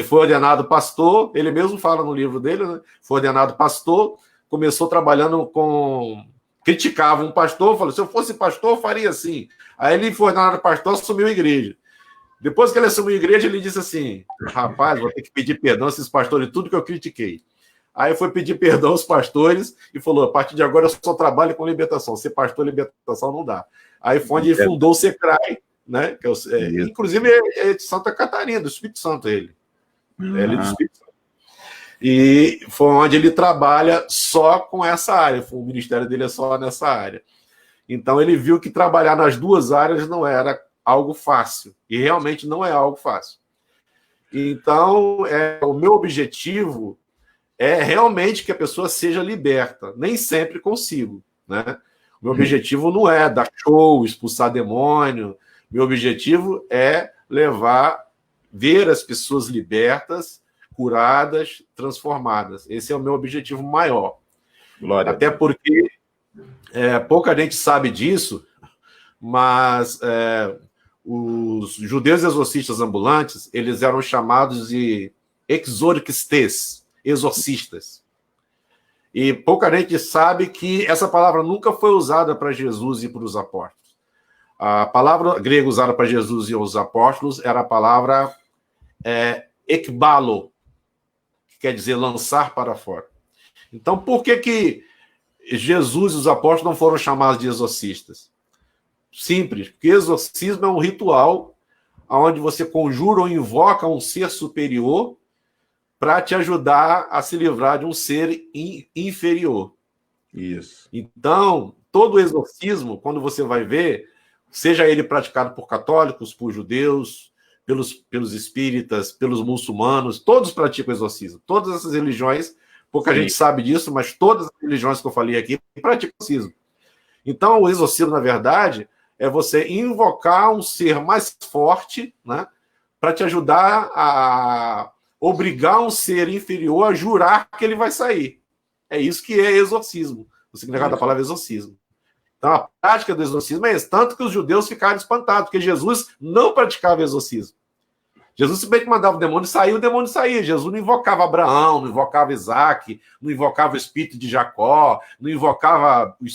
foi ordenado pastor, ele mesmo fala no livro dele, né? Foi ordenado pastor, começou trabalhando com criticava um pastor, falou, se eu fosse pastor, eu faria assim. Aí ele foi na hora pastor, assumiu a igreja. Depois que ele assumiu a igreja, ele disse assim, rapaz, vou ter que pedir perdão a esses pastores, tudo que eu critiquei. Aí foi pedir perdão aos pastores e falou, a partir de agora eu só trabalho com libertação, ser pastor libertação não dá. Aí foi onde fundou o SECRAI, né? Que inclusive é de Santa Catarina, do Espírito Santo ele. Ele é do Espírito Santo. E foi onde ele trabalha só com essa área, o ministério dele é só nessa área. Então ele viu que trabalhar nas duas áreas não era algo fácil, e realmente não é algo fácil. Então, o meu objetivo é realmente que a pessoa seja liberta. Nem sempre consigo, né? O meu objetivo não é dar show, expulsar demônio. Meu objetivo é ver as pessoas libertas, curadas, transformadas. Esse é o meu objetivo maior. Glória. Até porque pouca gente sabe disso, mas os judeus exorcistas ambulantes, eles eram chamados de exorcistas, exorcistas. E pouca gente sabe que essa palavra nunca foi usada para Jesus e para os apóstolos. A palavra grega usada para Jesus e os apóstolos era a palavra ekbalo, que quer dizer lançar para fora. Então, por que Jesus e os apóstolos não foram chamados de exorcistas? Simples, porque exorcismo é um ritual onde você conjura ou invoca um ser superior para te ajudar a se livrar de um ser inferior. Isso. Então, todo exorcismo, quando você vai ver, seja ele praticado por católicos, por judeus, pelos espíritas, pelos muçulmanos, todos praticam exorcismo. Todas essas religiões, pouca gente sabe disso, mas todas as religiões que eu falei aqui praticam exorcismo. Então, o exorcismo, na verdade, é você invocar um ser mais forte, né, para te ajudar a obrigar um ser inferior a jurar que ele vai sair. É isso que é exorcismo, o significado da palavra exorcismo. Então, a prática do exorcismo é esse, tanto que os judeus ficaram espantados, porque Jesus não praticava exorcismo. Jesus simplesmente mandava o demônio saía. Jesus não invocava Abraão, não invocava Isaac, não invocava o espírito de Jacó, não invocava o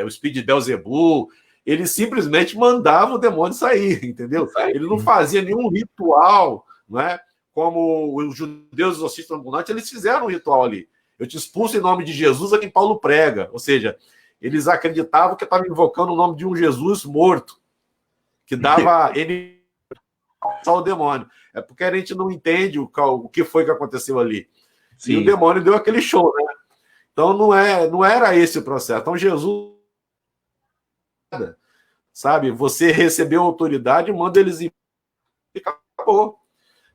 espírito de Belzebu. Ele simplesmente mandava o demônio sair, entendeu? Ele não fazia nenhum ritual, não é? Como os judeus exorcistas ambulantes, eles fizeram um ritual ali. Eu te expulso em nome de Jesus a quem Paulo prega. Ou seja, eles acreditavam que estavam invocando o nome de um Jesus morto, que dava ele o demônio. É porque a gente não entende o que foi que aconteceu ali. Sim. E o demônio deu aquele show, né? Então não era esse o processo. Então Jesus, sabe, você recebeu autoridade, manda eles ir e acabou.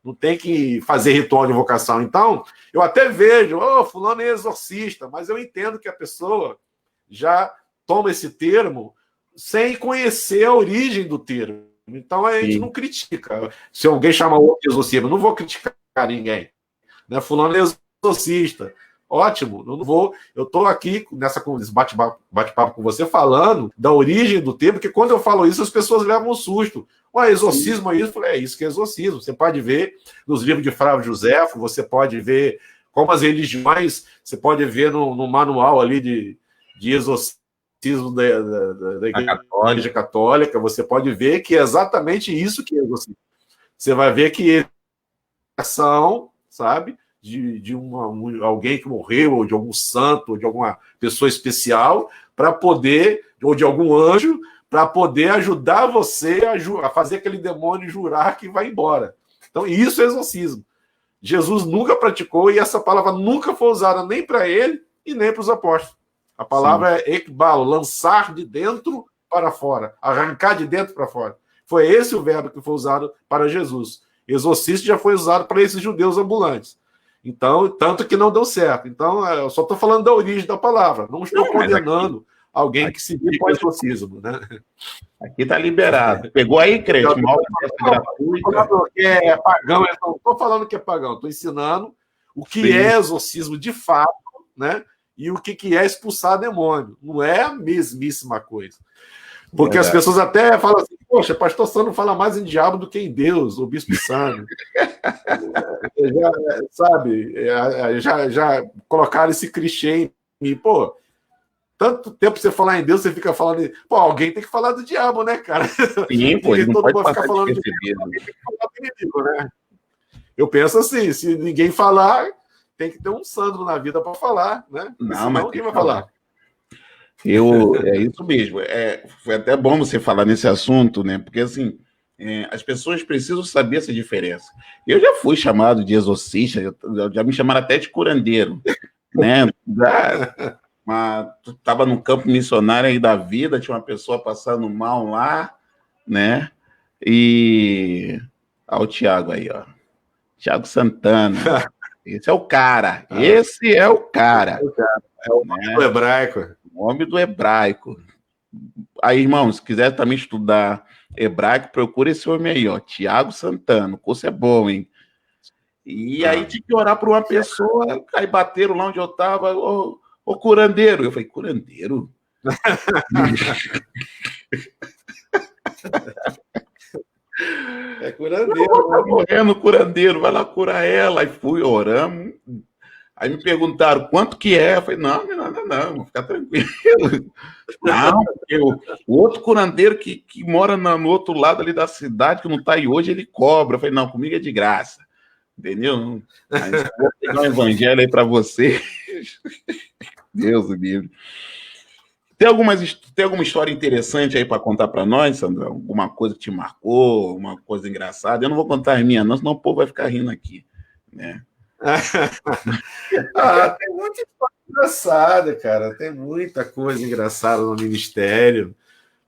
Não tem que fazer ritual de invocação. Então, eu até vejo, fulano é exorcista, mas eu entendo que a pessoa já toma esse termo sem conhecer a origem do termo. Então, a gente não critica. Se alguém chama outro de exorcismo, eu não vou criticar ninguém. Né? Fulano é exorcista. Ótimo, eu não vou. Eu estou aqui nesse bate-papo com você falando da origem do termo, porque quando eu falo isso, as pessoas levam um susto. Exorcismo é isso? Eu falei, é isso que é exorcismo. Você pode ver nos livros de Flávio Josefo, você pode ver como as religiões, você pode ver no manual ali de exorcismo da Igreja Católica, você pode ver que é exatamente isso que é exorcismo. Você vai ver que são, sabe, de alguém que morreu, ou de algum santo, ou de alguma pessoa especial, para poder, ou de algum anjo, para poder ajudar você a fazer aquele demônio jurar que vai embora. Então, isso é exorcismo. Jesus nunca praticou e essa palavra nunca foi usada nem para ele e nem para os apóstolos. A palavra é ekbalo, lançar de dentro para fora, arrancar de dentro para fora. Foi esse o verbo que foi usado para Jesus. Exorcista já foi usado para esses judeus ambulantes. Então, tanto que não deu certo. Então, eu só estou falando da origem da palavra. Não estou condenando alguém que se dedica ao exorcismo, né? Aqui está liberado. Pegou aí, crente? Que é pagão, eu não estou falando que é pagão, estou ensinando o que é exorcismo de fato, né? E o que é expulsar demônio. Não é a mesmíssima coisa. Porque as pessoas até falam assim, poxa, pastor Sandro fala mais em diabo do que em Deus, o bispo Sandro. Já colocaram esse clichê em mim. Pô, tanto tempo você falar em Deus, você fica falando... Pô, alguém tem que falar do diabo, né, cara? Sim, pô, ele não todo pode mundo ficar passar falando de Deus, alguém tem que falar do inimigo, né? Eu penso assim, se ninguém falar, tem que ter um Sandro na vida para falar, né? Porque não, senão mas quem vai falar? É isso mesmo. Foi até bom você falar nesse assunto, né? Porque assim, as pessoas precisam saber essa diferença. Eu já fui chamado de exorcista, já me chamaram até de curandeiro, né? Mas estava no campo missionário aí da vida, tinha uma pessoa passando mal lá, né? E o Tiago aí, ó. Tiago Santana. Esse é o cara. Esse é o cara. É o nome do hebraico. O nome do hebraico. Aí, irmão, se quiser também estudar hebraico, procura esse homem aí, ó. Tiago Santana. O curso é bom, hein? E aí tinha que orar para uma pessoa, aí bateram lá onde eu estava, ô curandeiro. Eu falei, curandeiro? É curandeiro. Tá morrendo, curandeiro, vai lá curar ela. Aí fui, oramos. Aí me perguntaram quanto que é. Eu falei, não, fica tranquilo. Não, porque o outro curandeiro que mora no outro lado ali da cidade, que não está aí hoje, ele cobra. Eu falei, não, comigo é de graça. Entendeu? Aí eu vou pegar um evangelho aí para você. Deus o livre. Tem alguma história interessante aí para contar para nós, Sandra? Alguma coisa que te marcou, uma coisa engraçada? Eu não vou contar as minhas, não, senão o povo vai ficar rindo aqui, né? Tem muita história engraçada, cara. Tem muita coisa engraçada no ministério,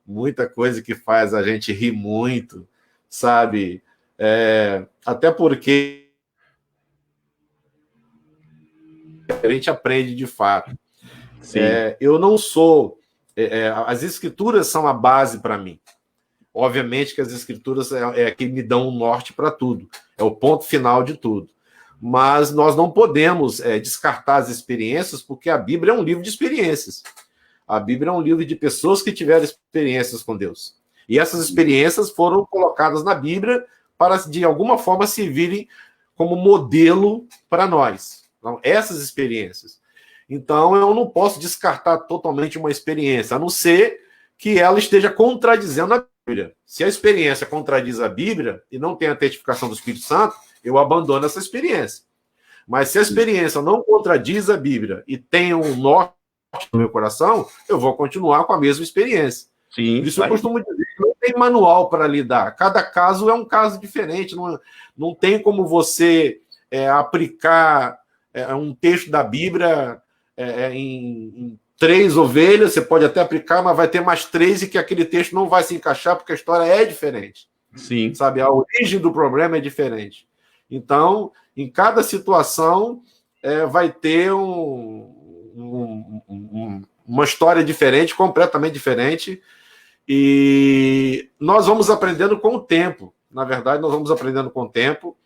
muita coisa que faz a gente rir muito, sabe? Até porque a gente aprende de fato. Eu não sou... as escrituras são a base para mim. Obviamente que as escrituras é que me dão um norte para tudo. É o ponto final de tudo. Mas nós não podemos descartar as experiências, porque a Bíblia é um livro de experiências. A Bíblia é um livro de pessoas que tiveram experiências com Deus. E essas experiências foram colocadas na Bíblia para, de alguma forma, servirem como modelo para nós. Então, essas experiências. Então, eu não posso descartar totalmente uma experiência, a não ser que ela esteja contradizendo a Bíblia. Se a experiência contradiz a Bíblia e não tem a testificação do Espírito Santo, eu abandono essa experiência. Mas se a experiência não contradiz a Bíblia e tem um norte no meu coração, eu vou continuar com a mesma experiência. Sim, isso eu costumo dizer que não tem manual para lidar. Cada caso é um caso diferente. Não tem como você aplicar um texto da Bíblia em 3 ovelhas. Você pode até aplicar, mas vai ter mais 3 e que aquele texto não vai se encaixar porque a história é diferente. Sim. Sabe? A origem do problema é diferente. Então, em cada situação, vai ter uma história diferente, completamente diferente, e nós vamos aprendendo com o tempo. Na verdade, nós vamos aprendendo com o tempo,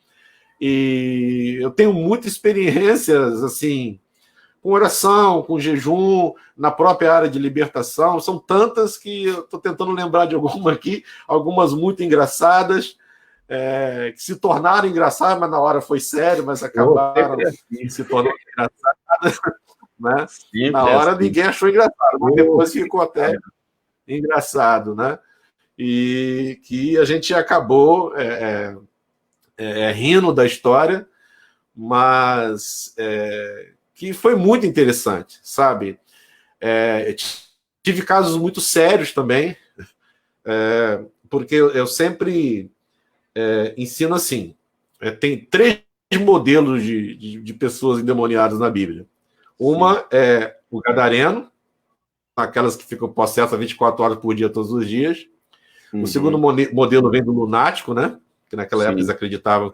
e eu tenho muitas experiências, assim, com oração, com jejum, na própria área de libertação. São tantas que eu estou tentando lembrar de alguma aqui, algumas muito engraçadas, que se tornaram engraçadas, mas na hora foi sério, mas acabaram se tornando engraçadas. Né? Na hora ninguém achou engraçado, mas depois ficou até engraçado, né? E que a gente acabou rindo da história, mas que foi muito interessante, sabe? Tive casos muito sérios também, porque eu sempre ensino assim, tem 3 modelos de pessoas endemoniadas na Bíblia. Uma é o gadareno, aquelas que ficam possessas 24 horas por dia, todos os dias. O segundo modelo vem do lunático, né? Que naquela época eles acreditavam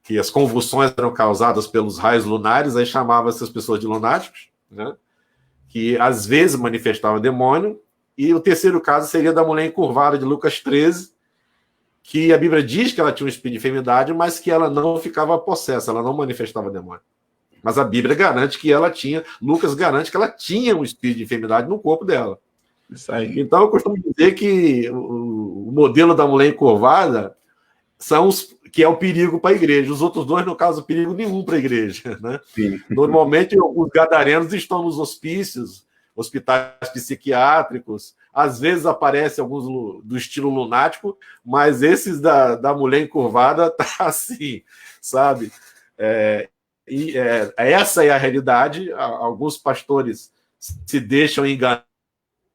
que as convulsões eram causadas pelos raios lunares, aí chamavam essas pessoas de lunáticos, né? Que às vezes manifestavam demônio. E o terceiro caso seria da mulher encurvada de Lucas 13, que a Bíblia diz que ela tinha um espírito de enfermidade, mas que ela não ficava possessa, ela não manifestava demônio. Mas a Bíblia garante que ela tinha, Lucas garante que ela tinha um espírito de enfermidade no corpo dela. Isso aí. Então eu costumo dizer que o modelo da mulher encurvada são que é o perigo para a igreja. Os outros 2 não causam perigo nenhum para a igreja. Né? Normalmente os gadarenos estão nos hospícios, hospitais psiquiátricos, às vezes aparecem alguns do estilo lunático, mas esses da mulher encurvada tá assim, sabe? Essa é a realidade. Alguns pastores se deixam enganar,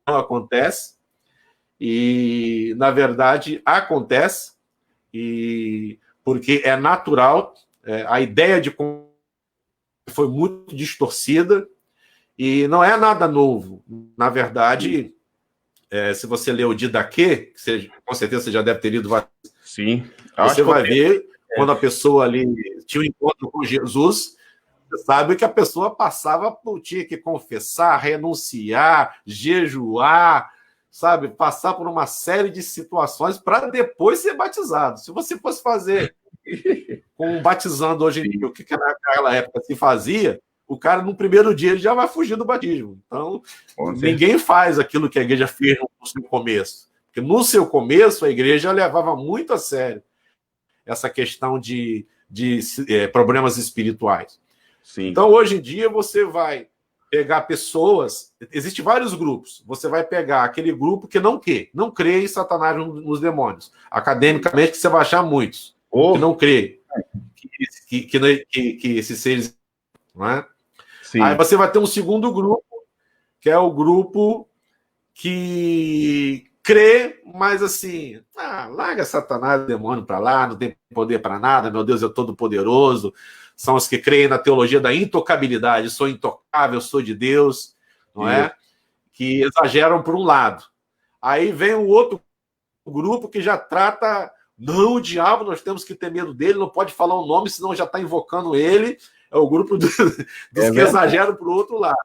não acontece, e, na verdade, acontece, e porque é natural, a ideia de foi muito distorcida, e não é nada novo. Na verdade, se você ler o Didaquê, com certeza você já deve ter lido, sim, você vai ver quando a pessoa ali tinha um encontro com Jesus, você sabe que a pessoa tinha que confessar, renunciar, jejuar, sabe, passar por uma série de situações para depois ser batizado. Se você fosse fazer com um batizando hoje em dia, o que naquela época se fazia, o cara, no primeiro dia, ele já vai fugir do batismo. Então, ninguém faz aquilo que a igreja fez no seu começo. Porque no seu começo, a igreja levava muito a sério essa questão de problemas espirituais. Sim. Então, hoje em dia, você vai pegar pessoas... Existem vários grupos. Você vai pegar aquele grupo que não crê em Satanás, nos demônios. Academicamente, você vai achar muitos que não crê que esses seres... Não é? Sim. Aí você vai ter um segundo grupo, que é o grupo que crê, mas assim, larga Satanás, demônio para lá, não tem poder para nada, meu Deus é todo poderoso. São os que creem na teologia da intocabilidade, sou intocável, sou de Deus, não é? Que exageram por um lado. Aí vem o outro grupo que já trata, não, o diabo, nós temos que ter medo dele, não pode falar o nome, senão já está invocando ele. É o grupo dos que exageram para o outro lado.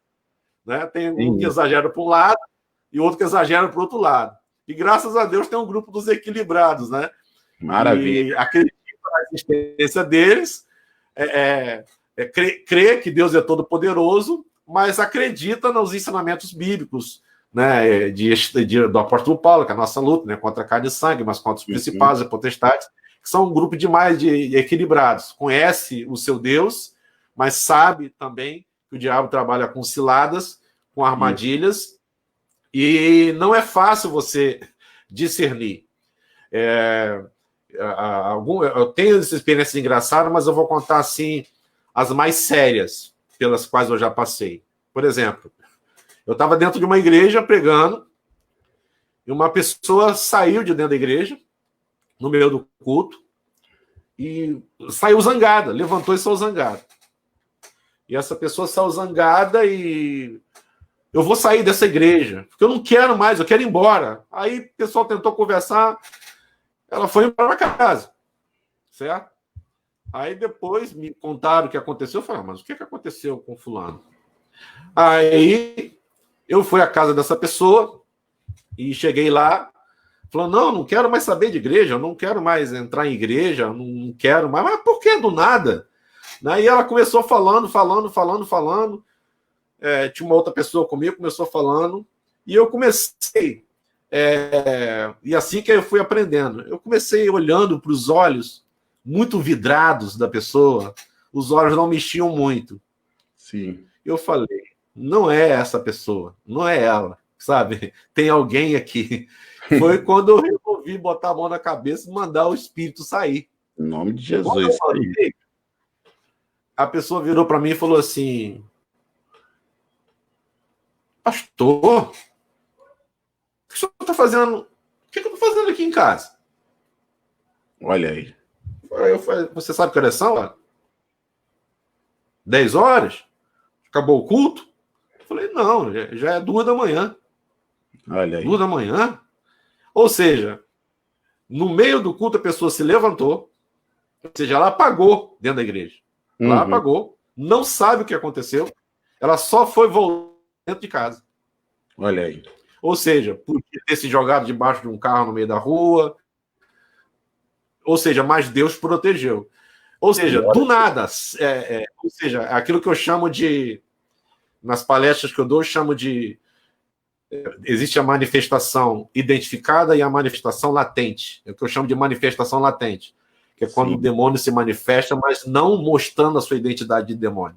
Né? Tem um que exagera para um lado e outro que exagera para o outro lado. E graças a Deus tem um grupo dos equilibrados, né? Maravilha. E acredita na existência deles, crê que Deus é todo-poderoso, mas acredita nos ensinamentos bíblicos, né? Do apóstolo Paulo, que é a nossa luta, né? Contra a carne e sangue, mas contra os principados e potestades, que são um grupo demais de equilibrados. Conhece o seu Deus, mas sabe também que o diabo trabalha com ciladas, com armadilhas, e não é fácil você discernir. Eu tenho essa experiência engraçada, mas eu vou contar assim as mais sérias pelas quais eu já passei. Por exemplo, eu estava dentro de uma igreja pregando, e uma pessoa saiu de dentro da igreja, no meio do culto, e saiu zangada, levantou e saiu zangada. E essa pessoa saiu zangada e eu vou sair dessa igreja, porque eu não quero mais, eu quero ir embora. Aí o pessoal tentou conversar, ela foi para casa, certo? Aí depois me contaram o que aconteceu, eu falei, mas o que aconteceu com fulano? Aí eu fui à casa dessa pessoa e cheguei lá, falando, não quero mais saber de igreja, eu não quero mais entrar em igreja, não quero mais, mas por que do nada? E ela começou falando, tinha uma outra pessoa comigo, começou falando, e eu comecei, e assim que eu fui aprendendo, eu comecei olhando para os olhos muito vidrados da pessoa, os olhos não mexiam muito. Sim. Eu falei, não é essa pessoa, não é ela, sabe? Tem alguém aqui. Foi quando eu resolvi botar a mão na cabeça e mandar o espírito sair. Em nome de Jesus. A pessoa virou para mim e falou assim, pastor, o que o senhor está fazendo? O que eu estou fazendo aqui em casa? Olha aí. Você sabe que horas são? 10 horas? Acabou o culto? Eu falei, não, já é 2 da manhã. Olha aí. 2 da manhã? Ou seja, no meio do culto a pessoa se levantou, ou seja, ela apagou dentro da igreja. Ela apagou, não sabe o que aconteceu, ela só foi voltar dentro de casa. Olha aí. Ou seja, por ter se jogado debaixo de um carro no meio da rua, ou seja, mas Deus protegeu. Ou seja, do nada, ou seja, aquilo que eu chamo de, nas palestras que eu dou, eu chamo de, existe a manifestação identificada e a manifestação latente, é o que eu chamo de manifestação latente, que é quando o demônio se manifesta, mas não mostrando a sua identidade de demônio.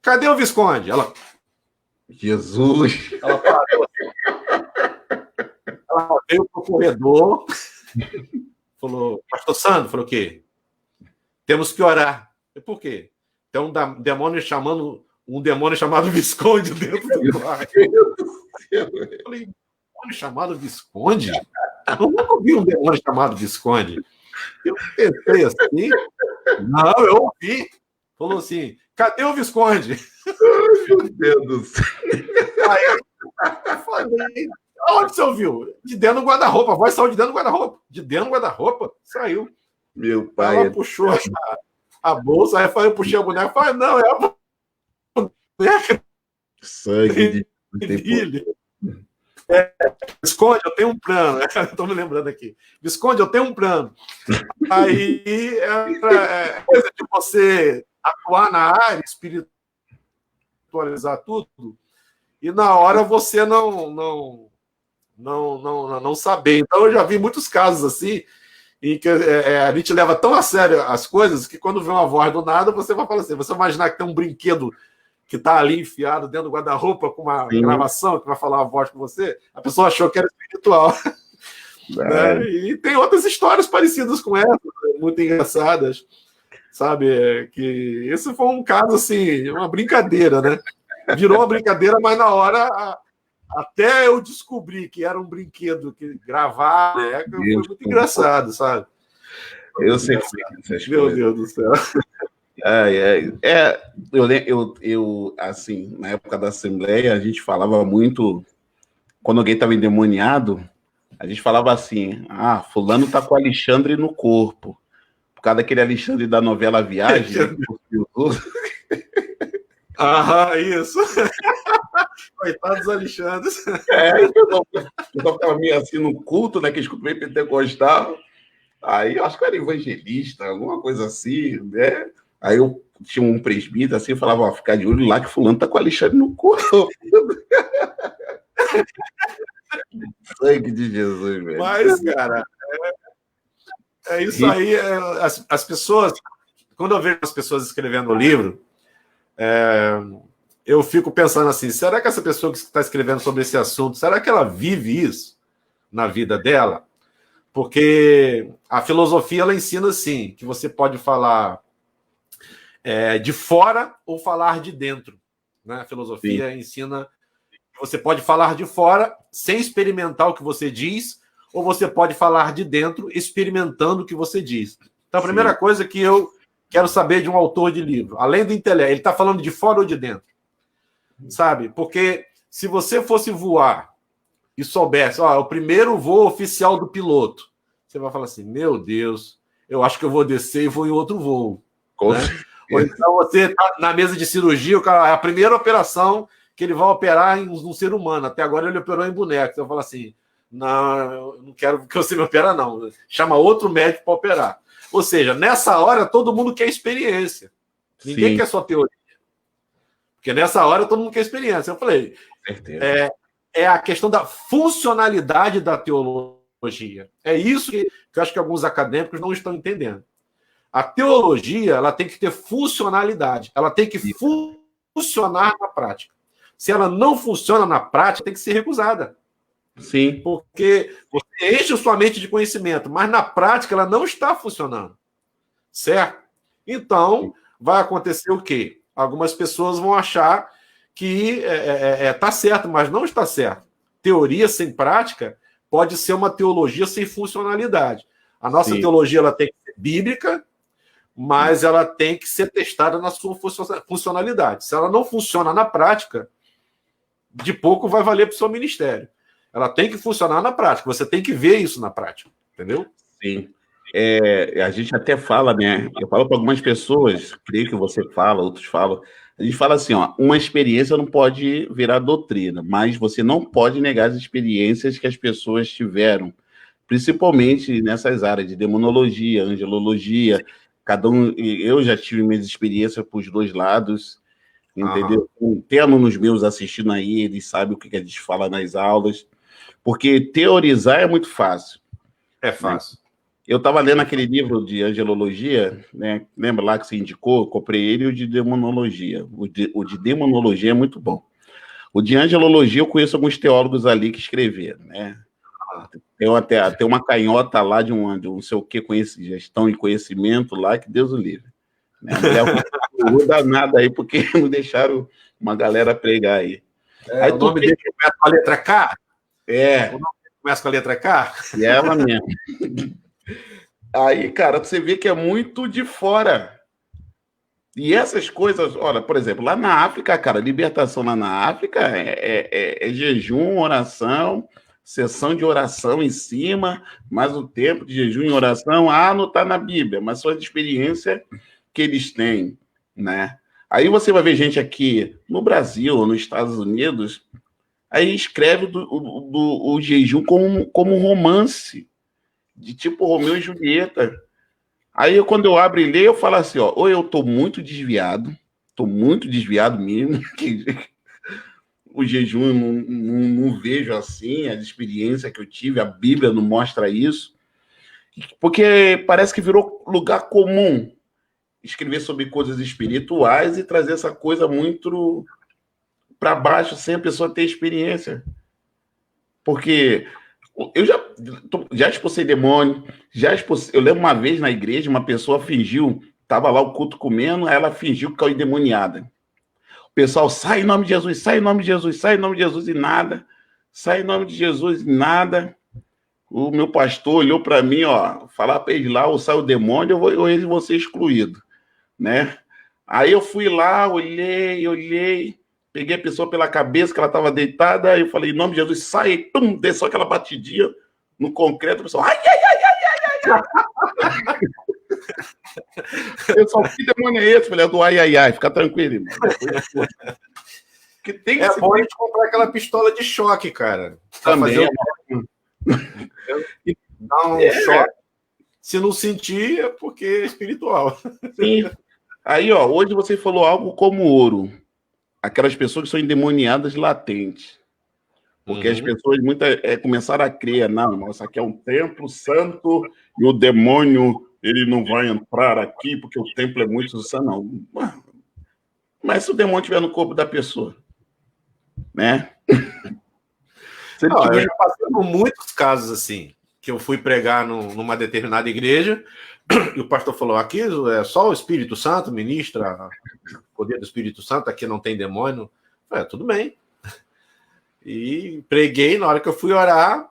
cadê o Visconde? Ela... Jesus! Ela parou. Ela veio pro corredor, falou, pastor Sandro, falou o quê? Temos que orar. E por quê? Tem um demônio chamado Visconde dentro do quarto. Eu falei, demônio chamado Visconde? Eu nunca ouvi um demônio chamado Visconde. Eu pensei assim, não, eu ouvi. Falou assim, cadê o Visconde? Ai, meu Deus do céu. Aí eu falei, onde você ouviu? De dentro do guarda-roupa, a voz saiu de dentro do guarda-roupa. De dentro do guarda-roupa, saiu. Meu pai. Ela puxou a bolsa, aí eu puxei a boneca e falei, não, é a boneca. Sangue de Visconde, eu tenho um plano. Estou me lembrando aqui. Visconde, eu tenho um plano. Aí é coisa de você atuar na área, espiritualizar tudo, e na hora você não saber. Então, eu já vi muitos casos assim, em que a gente leva tão a sério as coisas que quando vê uma voz do nada, você vai falar assim, você imaginar que tem um brinquedo que está ali enfiado dentro do guarda-roupa com uma gravação que vai falar a voz com você, a pessoa achou que era espiritual. Né? E tem outras histórias parecidas com essa, muito engraçadas, sabe? Que esse foi um caso, assim, uma brincadeira, né? Virou uma brincadeira, mas na hora, até eu descobri que era um brinquedo que gravava, né? Foi muito engraçado, sabe? Eu sei que essas Meu coisas. Deus do céu. Eu, assim, na época da Assembleia, a gente falava muito, quando alguém estava endemoniado, a gente falava assim, fulano tá com o Alexandre no corpo, por causa daquele Alexandre da novela Viagem. Isso. Coitados dos Alexandres. Eu ficava meio assim no culto, né, que escutei pentecostal, aí eu acho que eu era evangelista, alguma coisa assim, né? Aí eu tinha um presbítero assim, eu falava, ficar de olho lá que fulano tá com o Alexandre no corpo. Sangue de Jesus, velho. Mas, cara, é isso aí. As pessoas, quando eu vejo as pessoas escrevendo o livro, eu fico pensando assim, será que essa pessoa que está escrevendo sobre esse assunto, será que ela vive isso na vida dela? Porque a filosofia, ela ensina assim, que você pode falar de fora ou falar de dentro. Né? A filosofia ensina que você pode falar de fora sem experimentar o que você diz, ou você pode falar de dentro experimentando o que você diz. Então, a primeira coisa que eu quero saber de um autor de livro, além do intelecto, ele está falando de fora ou de dentro? Sabe? Porque se você fosse voar e soubesse, é o primeiro voo oficial do piloto, você vai falar assim, meu Deus, eu acho que eu vou descer e vou em outro voo. Né? Ou então você está na mesa de cirurgia, o cara, é a primeira operação que ele vai operar em um ser humano. Até agora ele operou em boneco. Então eu falo assim, não, eu não quero que você me opere, não. Chama outro médico para operar. Ou seja, nessa hora todo mundo quer experiência. Ninguém quer só teoria. Porque nessa hora todo mundo quer experiência. Eu falei, é a questão da funcionalidade da teologia. É isso que eu acho que alguns acadêmicos não estão entendendo. A teologia, ela tem que ter funcionalidade. Ela tem que funcionar na prática. Se ela não funciona na prática, tem que ser recusada. Sim. Porque você enche sua mente de conhecimento, mas na prática ela não está funcionando. Certo? Então, vai acontecer o quê? Algumas pessoas vão achar que está certo, mas não está certo. Teoria sem prática pode ser uma teologia sem funcionalidade. A nossa teologia ela tem que ser bíblica, mas ela tem que ser testada na sua funcionalidade. Se ela não funciona na prática, de pouco vai valer para o seu ministério. Ela tem que funcionar na prática. Você tem que ver isso na prática. Entendeu? Sim. A gente até fala, né? Eu falo para algumas pessoas, creio que você fala, outros falam. A gente fala assim, uma experiência não pode virar doutrina, mas você não pode negar as experiências que as pessoas tiveram, principalmente nessas áreas de demonologia, angelologia. Cada um, eu já tive minhas experiências para os dois lados, entendeu? Tem alunos meus assistindo aí, eles sabem o que a gente fala nas aulas, porque teorizar é muito fácil. É fácil. Eu estava lendo aquele livro de angelologia, né? Lembra lá que você indicou? Eu comprei ele e o de demonologia. O de demonologia é muito bom. O de angelologia eu conheço alguns teólogos ali que escreveram, né? Tem uma canhota lá de um não sei o que, gestão e conhecimento lá, que Deus o livre. Né? A mulher não dá nada aí, porque não deixaram uma galera pregar aí. Aí o nome dele começa com a letra K? O nome dele começa com a letra K? E ela mesmo. Aí, cara, você vê que é muito de fora. E essas coisas, olha, por exemplo, lá na África, cara, libertação lá na África é jejum, oração, sessão de oração em cima, mais o tempo de jejum e oração. Não está na Bíblia, mas só a experiência que eles têm, né? Aí você vai ver gente aqui no Brasil ou nos Estados Unidos, aí escreve o jejum como um romance, de tipo Romeu e Julieta. Aí, quando eu abro e leio, eu falo assim, ó, ou eu tô muito desviado mesmo, que o jejum eu não vejo assim, a experiência que eu tive, a Bíblia não mostra isso, porque parece que virou lugar comum escrever sobre coisas espirituais e trazer essa coisa muito para baixo, sem a pessoa ter experiência. Porque eu já expulsei demônio, eu lembro uma vez na igreja, uma pessoa fingiu, estava lá o culto comendo, aí ela fingiu que caiu endemoniada. O pessoal, sai em nome de Jesus, sai em nome de Jesus, sai em nome de Jesus, e nada. Sai em nome de Jesus, e nada. O meu pastor olhou para mim, ó, falar para ele lá, ou sai o demônio, ou eles vão ser excluídos, né? Aí eu fui lá, olhei, peguei a pessoa pela cabeça, que ela estava deitada, aí eu falei, em nome de Jesus, sai, tum, desceu aquela batidinha no concreto, o pessoal, ai. Pessoal, que demônio é esse? Eu falei, é do ai, fica tranquilo, irmão. Que tem que bom a gente comprar aquela pistola de choque, cara. Também. Dá um choque. Se não sentir, é porque é espiritual. Sim. Aí, ó, hoje você falou algo como ouro. Aquelas pessoas que são endemoniadas latentes. Porque as pessoas começaram a crer, não, isso aqui é um templo santo e o demônio, ele não vai entrar aqui porque o templo é muito santo, não. Mas se o demônio estiver no corpo da pessoa, né? Eu já passei por muitos casos assim, que eu fui pregar numa determinada igreja e o pastor falou, aqui é só o Espírito Santo ministra o poder do Espírito Santo, aqui não tem demônio. Eu falei, tudo bem. E preguei, na hora que eu fui orar,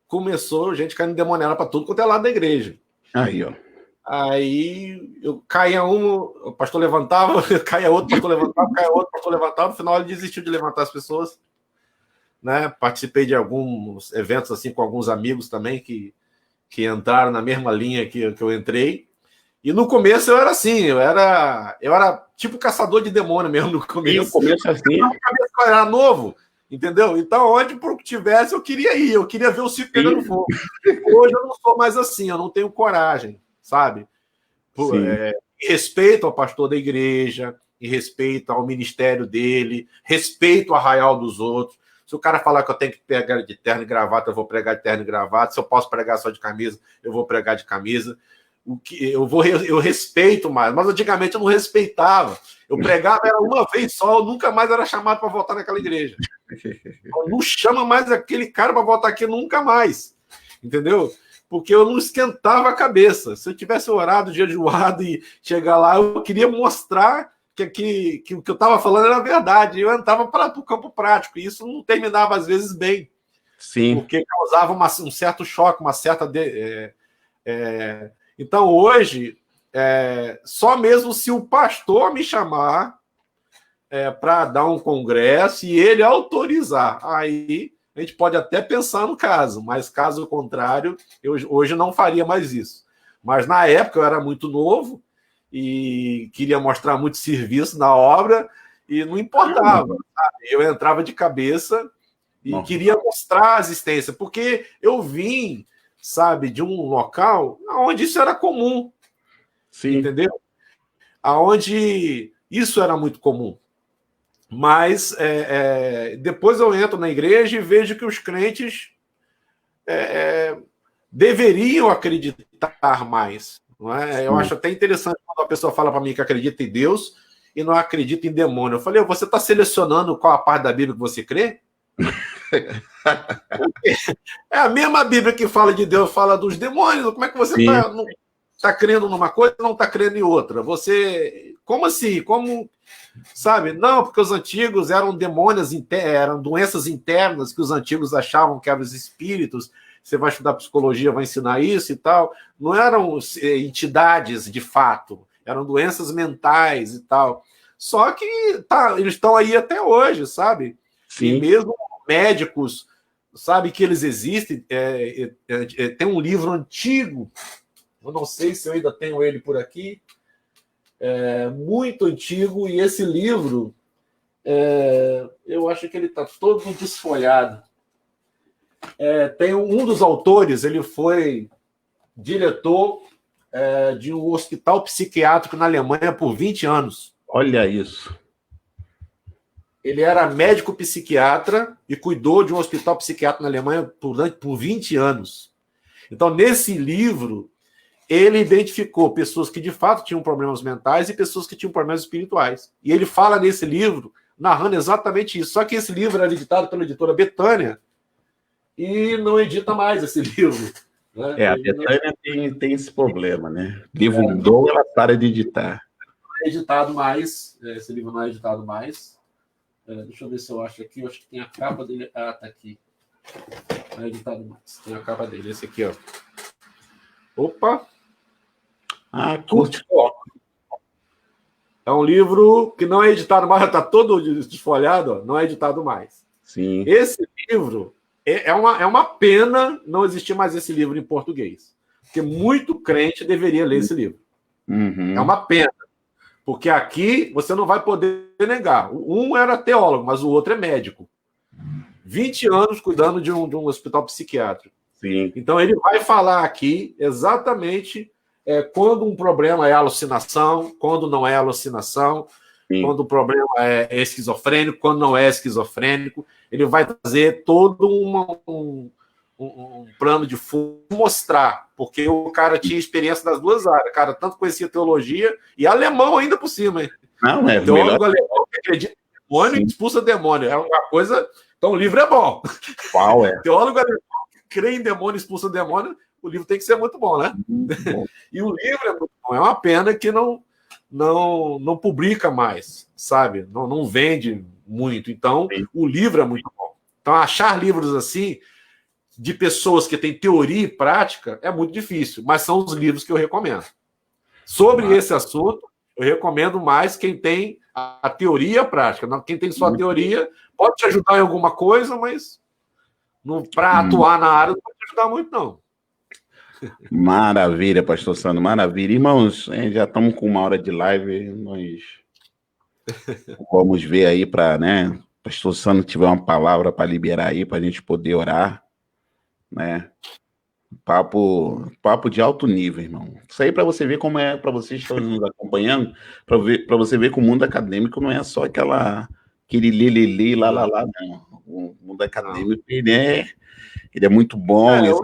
começou gente caindo endemoniada para tudo quanto é lado da igreja. Aí, ó. Aí eu caía o pastor levantava, caía outro, pastor levantava, caía outro, pastor levantava. No final ele desistiu de levantar as pessoas. Né? Participei de alguns eventos assim com alguns amigos também que entraram na mesma linha que eu entrei. E no começo eu era assim, eu era tipo caçador de demônio mesmo no começo. E no começo assim. Eu era novo, entendeu? Então, onde tivesse, eu queria ir, eu queria ver o circo pegando fogo. Hoje eu não sou mais assim, eu não tenho coragem, sabe? Em respeito ao pastor da igreja, em respeito ao ministério dele, respeito ao arraial dos outros. Se o cara falar que eu tenho que pregar de terno e gravata, eu vou pregar de terno e gravata. Se eu posso pregar só de camisa, eu vou pregar de camisa. Eu respeito mais, mas antigamente eu não respeitava. Eu pregava era uma vez só, eu nunca mais era chamado para votar naquela igreja. Não chama mais aquele cara para votar aqui nunca mais, entendeu? Porque eu não esquentava a cabeça. Se eu tivesse orado, jejuado e chegar lá, eu queria mostrar que o que eu estava falando era verdade. Eu entrava para o campo prático e isso não terminava às vezes bem. Sim. Porque causava um certo choque, uma certa Então, hoje, só mesmo se o pastor me chamar para dar um congresso e ele autorizar, aí a gente pode até pensar no caso, mas caso contrário, eu hoje não faria mais isso. Mas na época eu era muito novo e queria mostrar muito serviço na obra e não importava, sabe? Eu entrava de cabeça e queria mostrar a existência, porque eu vim, sabe, de um local onde isso era comum. Sim. Entendeu? Aonde isso era muito comum. Mas depois eu entro na igreja e vejo que os crentes deveriam acreditar mais. Não é? Eu acho até interessante quando a pessoa fala para mim que acredita em Deus e não acredita em demônio. Eu falei, você está selecionando qual a parte da Bíblia que você crê? É a mesma Bíblia que fala de Deus, fala dos demônios. Como é que você está crendo numa coisa e não está crendo em outra? Você, como assim? Como, sabe? Não, porque os antigos eram demônios, eram doenças internas que os antigos achavam que eram os espíritos. Você vai estudar psicologia, vai ensinar isso e tal. Não eram entidades de fato, eram doenças mentais e tal. Só que eles estão aí até hoje, sabe? Sim. E mesmo médicos, sabe que eles existem. Tem um livro antigo, eu não sei se eu ainda tenho ele por aqui, muito antigo, e esse livro, eu acho que ele está todo desfolhado. Tem um dos autores, ele foi diretor de um hospital psiquiátrico na Alemanha por 20 anos. Olha isso. Ele era médico psiquiatra e cuidou de um hospital psiquiátrico na Alemanha por 20 anos. Então, nesse livro, ele identificou pessoas que, de fato, tinham problemas mentais e pessoas que tinham problemas espirituais. E ele fala nesse livro, narrando exatamente isso. Só que esse livro era editado pela editora Betânia e não edita mais esse livro. Né? A Betânia tem esse problema, né? Livro mudou, ela para de editar. Não é editado mais, esse livro não é editado mais. Deixa eu ver se eu acho aqui. Eu acho que tem a capa dele. Ah, tá aqui. Não é editado mais. Tem a capa dele. Esse aqui, ó. Opa! Curte. É um livro que não é editado mais, está todo desfolhado, ó, não é editado mais. Sim. Esse livro é uma pena não existir mais esse livro em português. Porque muito crente deveria ler esse livro. Uhum. É uma pena. Porque aqui você não vai poder negar. Um era teólogo, mas o outro é médico. 20 anos cuidando de um hospital psiquiátrico. Sim. Então, ele vai falar aqui exatamente quando um problema é alucinação, quando não é alucinação, Sim. quando o problema é esquizofrênico, quando não é esquizofrênico. Ele vai trazer todo um plano de fundo, mostrar, porque o cara tinha experiência das duas áreas. O cara tanto conhecia teologia e alemão ainda por cima. Hein? Não, é teólogo alemão que acredita em demônio e expulsa demônio. É uma coisa... Então, o livro é bom. Qual é? Teólogo alemão que crê em demônio e expulsa demônio, o livro tem que ser muito bom, né? Bom. E o livro é muito bom. É uma pena que não publica mais, sabe? Não vende muito. Então, o livro é muito bom. Então, achar livros assim, de pessoas que têm teoria e prática, é muito difícil, mas são os livros que eu recomendo. Sobre esse assunto, eu recomendo mais quem tem a teoria e a prática. Quem tem só a teoria pode te ajudar em alguma coisa, mas para atuar na área não pode te ajudar muito, não. Maravilha, pastor Sandro, maravilha. Irmãos, já estamos com 1 hora de live, nós vamos ver aí para, né, pastor Sandro tiver uma palavra para liberar aí, para a gente poder orar, né? Papo de alto nível, irmão. Isso aí para você ver como é, para vocês que estão nos acompanhando, para você ver que o mundo acadêmico não é só aquele lelele, lá, não. O mundo acadêmico, ele é muito bom. Eu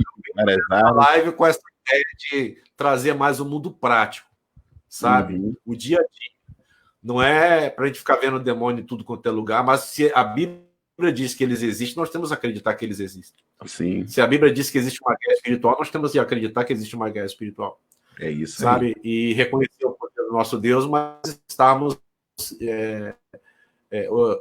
uma live com essa ideia de trazer mais o mundo prático, sabe? O dia a dia. Não é para a gente ficar vendo demônio em tudo quanto é lugar, mas se a Bíblia diz que eles existem, nós temos que acreditar que eles existem. Sim. Se a Bíblia diz que existe uma guerra espiritual, nós temos que acreditar que existe uma guerra espiritual. É isso, sabe? Aí. E reconhecer o poder do nosso Deus, mas estarmos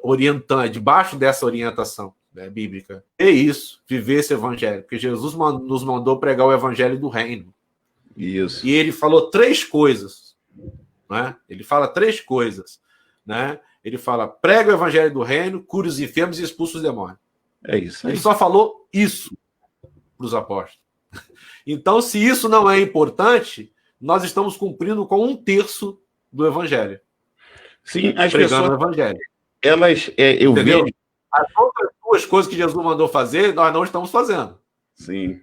orientando, debaixo dessa orientação bíblica. É isso, viver esse evangelho, porque Jesus nos mandou pregar o evangelho do reino. Isso. E ele falou 3 coisas, né? Ele fala 3 coisas, né? Ele fala, prega o evangelho do reino, cure os enfermos e expulsa os demônios. É isso aí. Ele só falou isso para os apóstolos. Então, se isso não é importante, nós estamos cumprindo com 1/3 do evangelho. Sim, as pregando pessoas, o evangelho. Elas, eu Entendeu? vejo... As outras 2 coisas que Jesus mandou fazer, nós não estamos fazendo. Sim.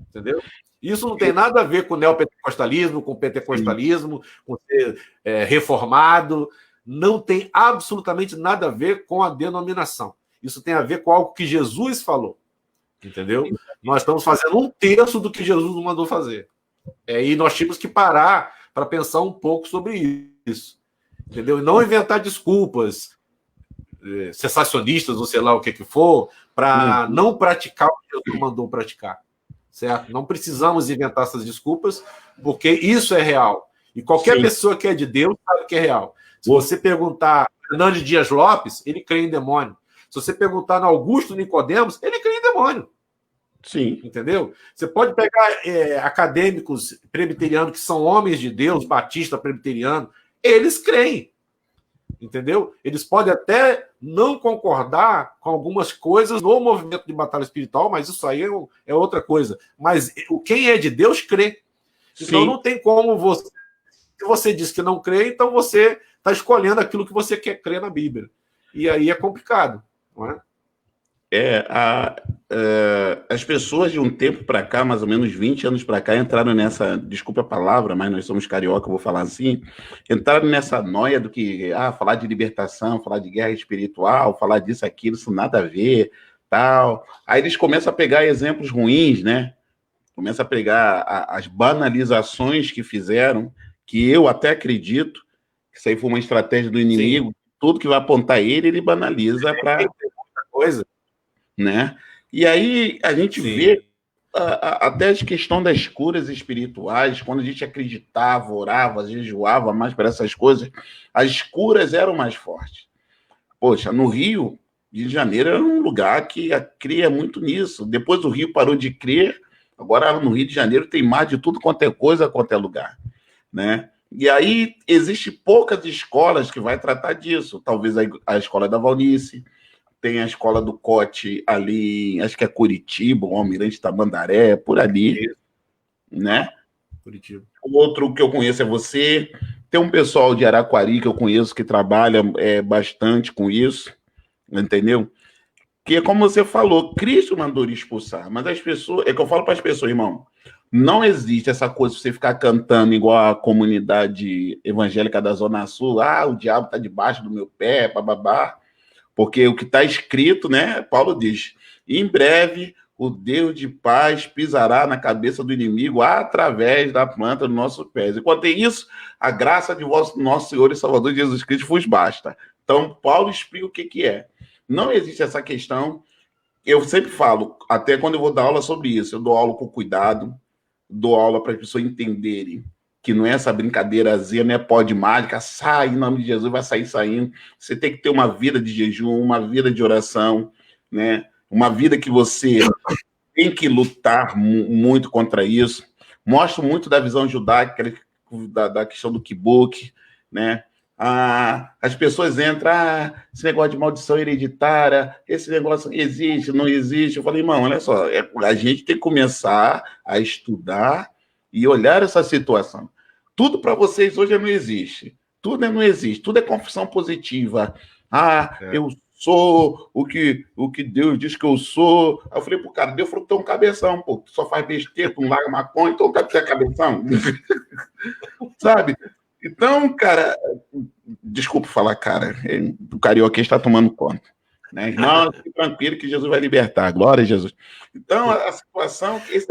Entendeu? Isso não tem nada a ver com neopentecostalismo, com pentecostalismo, com ser reformado. Não tem absolutamente nada a ver com a denominação. Isso tem a ver com algo que Jesus falou. Entendeu? Nós estamos fazendo 1/3 do que Jesus nos mandou fazer. E nós tínhamos que parar para pensar um pouco sobre isso. Entendeu? E não inventar desculpas sensacionistas, ou sei lá o que for, para não praticar o que Jesus mandou praticar. Certo? Não precisamos inventar essas desculpas, porque isso é real. E qualquer pessoa que é de Deus sabe que é real. Se você perguntar Hernandes Dias Lopes, ele crê em demônio. Se você perguntar no Augusto Nicodemos, ele crê em demônio. Sim. Entendeu? Você pode pegar acadêmicos presbiterianos que são homens de Deus, batista, presbiteriano, eles creem. Entendeu? Eles podem até não concordar com algumas coisas no movimento de batalha espiritual, mas isso aí é outra coisa. Mas quem é de Deus crê. Então não tem como você... Se você diz que não crê, então você está escolhendo aquilo que você quer crer na Bíblia. E aí é complicado, não é? As pessoas de um tempo para cá, mais ou menos 20 anos para cá, entraram nessa, desculpe a palavra, mas nós somos carioca, eu vou falar assim, entraram nessa noia do que, falar de libertação, falar de guerra espiritual, falar disso, aquilo, isso nada a ver, tal. Aí eles começam a pegar exemplos ruins, né? Começam a pegar as banalizações que fizeram, que eu até acredito que isso aí foi uma estratégia do inimigo. Sim. Tudo que vai apontar ele banaliza para... muita coisa. Né? E aí a gente vê até a questão das curas espirituais, quando a gente acreditava, orava, jejuava mais para essas coisas, as curas eram mais fortes. Poxa, no Rio de Janeiro era um lugar que cria muito nisso. Depois o Rio parou de crer, agora no Rio de Janeiro tem mais de tudo quanto é coisa, quanto é lugar. Né? E aí existe poucas escolas que vai tratar disso. Talvez a escola da Valnice, tem a escola do Cote ali, acho que é Curitiba, o Almirante Tamandaré, por ali, né? Curitiba. O outro que eu conheço é você. Tem um pessoal de Araquari que eu conheço que trabalha bastante com isso, entendeu? Que, como você falou, Cristo mandou expulsar, mas as pessoas... É que eu falo para as pessoas, irmão, não existe essa coisa de você ficar cantando igual a comunidade evangélica da Zona Sul, o diabo está debaixo do meu pé, bababá. Porque o que está escrito, né? Paulo diz: em breve o Deus de paz pisará na cabeça do inimigo através da planta dos nossos pés. Enquanto tem isso, a graça de nosso Senhor e Salvador Jesus Cristo vos basta. Então, Paulo explica o que é. Não existe essa questão. Eu sempre falo, até quando eu vou dar aula sobre isso, eu dou aula com cuidado, dou aula para as pessoas entenderem que não é essa brincadeirazinha, não é pó de mágica, sai em nome de Jesus, vai sair saindo. Você tem que ter uma vida de jejum, uma vida de oração, né? Uma vida que você tem que lutar muito contra isso. Mostro muito da visão judaica, da questão do kibbutz, né? As pessoas entram, esse negócio de maldição hereditária, esse negócio existe, não existe. Eu falei, irmão, olha só, a gente tem que começar a estudar e olhar essa situação. Tudo para vocês hoje não existe. Tudo não existe. Tudo é confissão positiva. Eu sou o que Deus diz que eu sou. Aí eu falei pro cara, Deus falou que tem um cabeção, pô. Tu só faz besteira, tu não larga maconha, então tu é cabeção. Sabe? Então, cara, desculpa falar, cara, o carioca está tomando conta. Né? Não, fique tranquilo que Jesus vai libertar. Glória a Jesus. Então, a situação que esse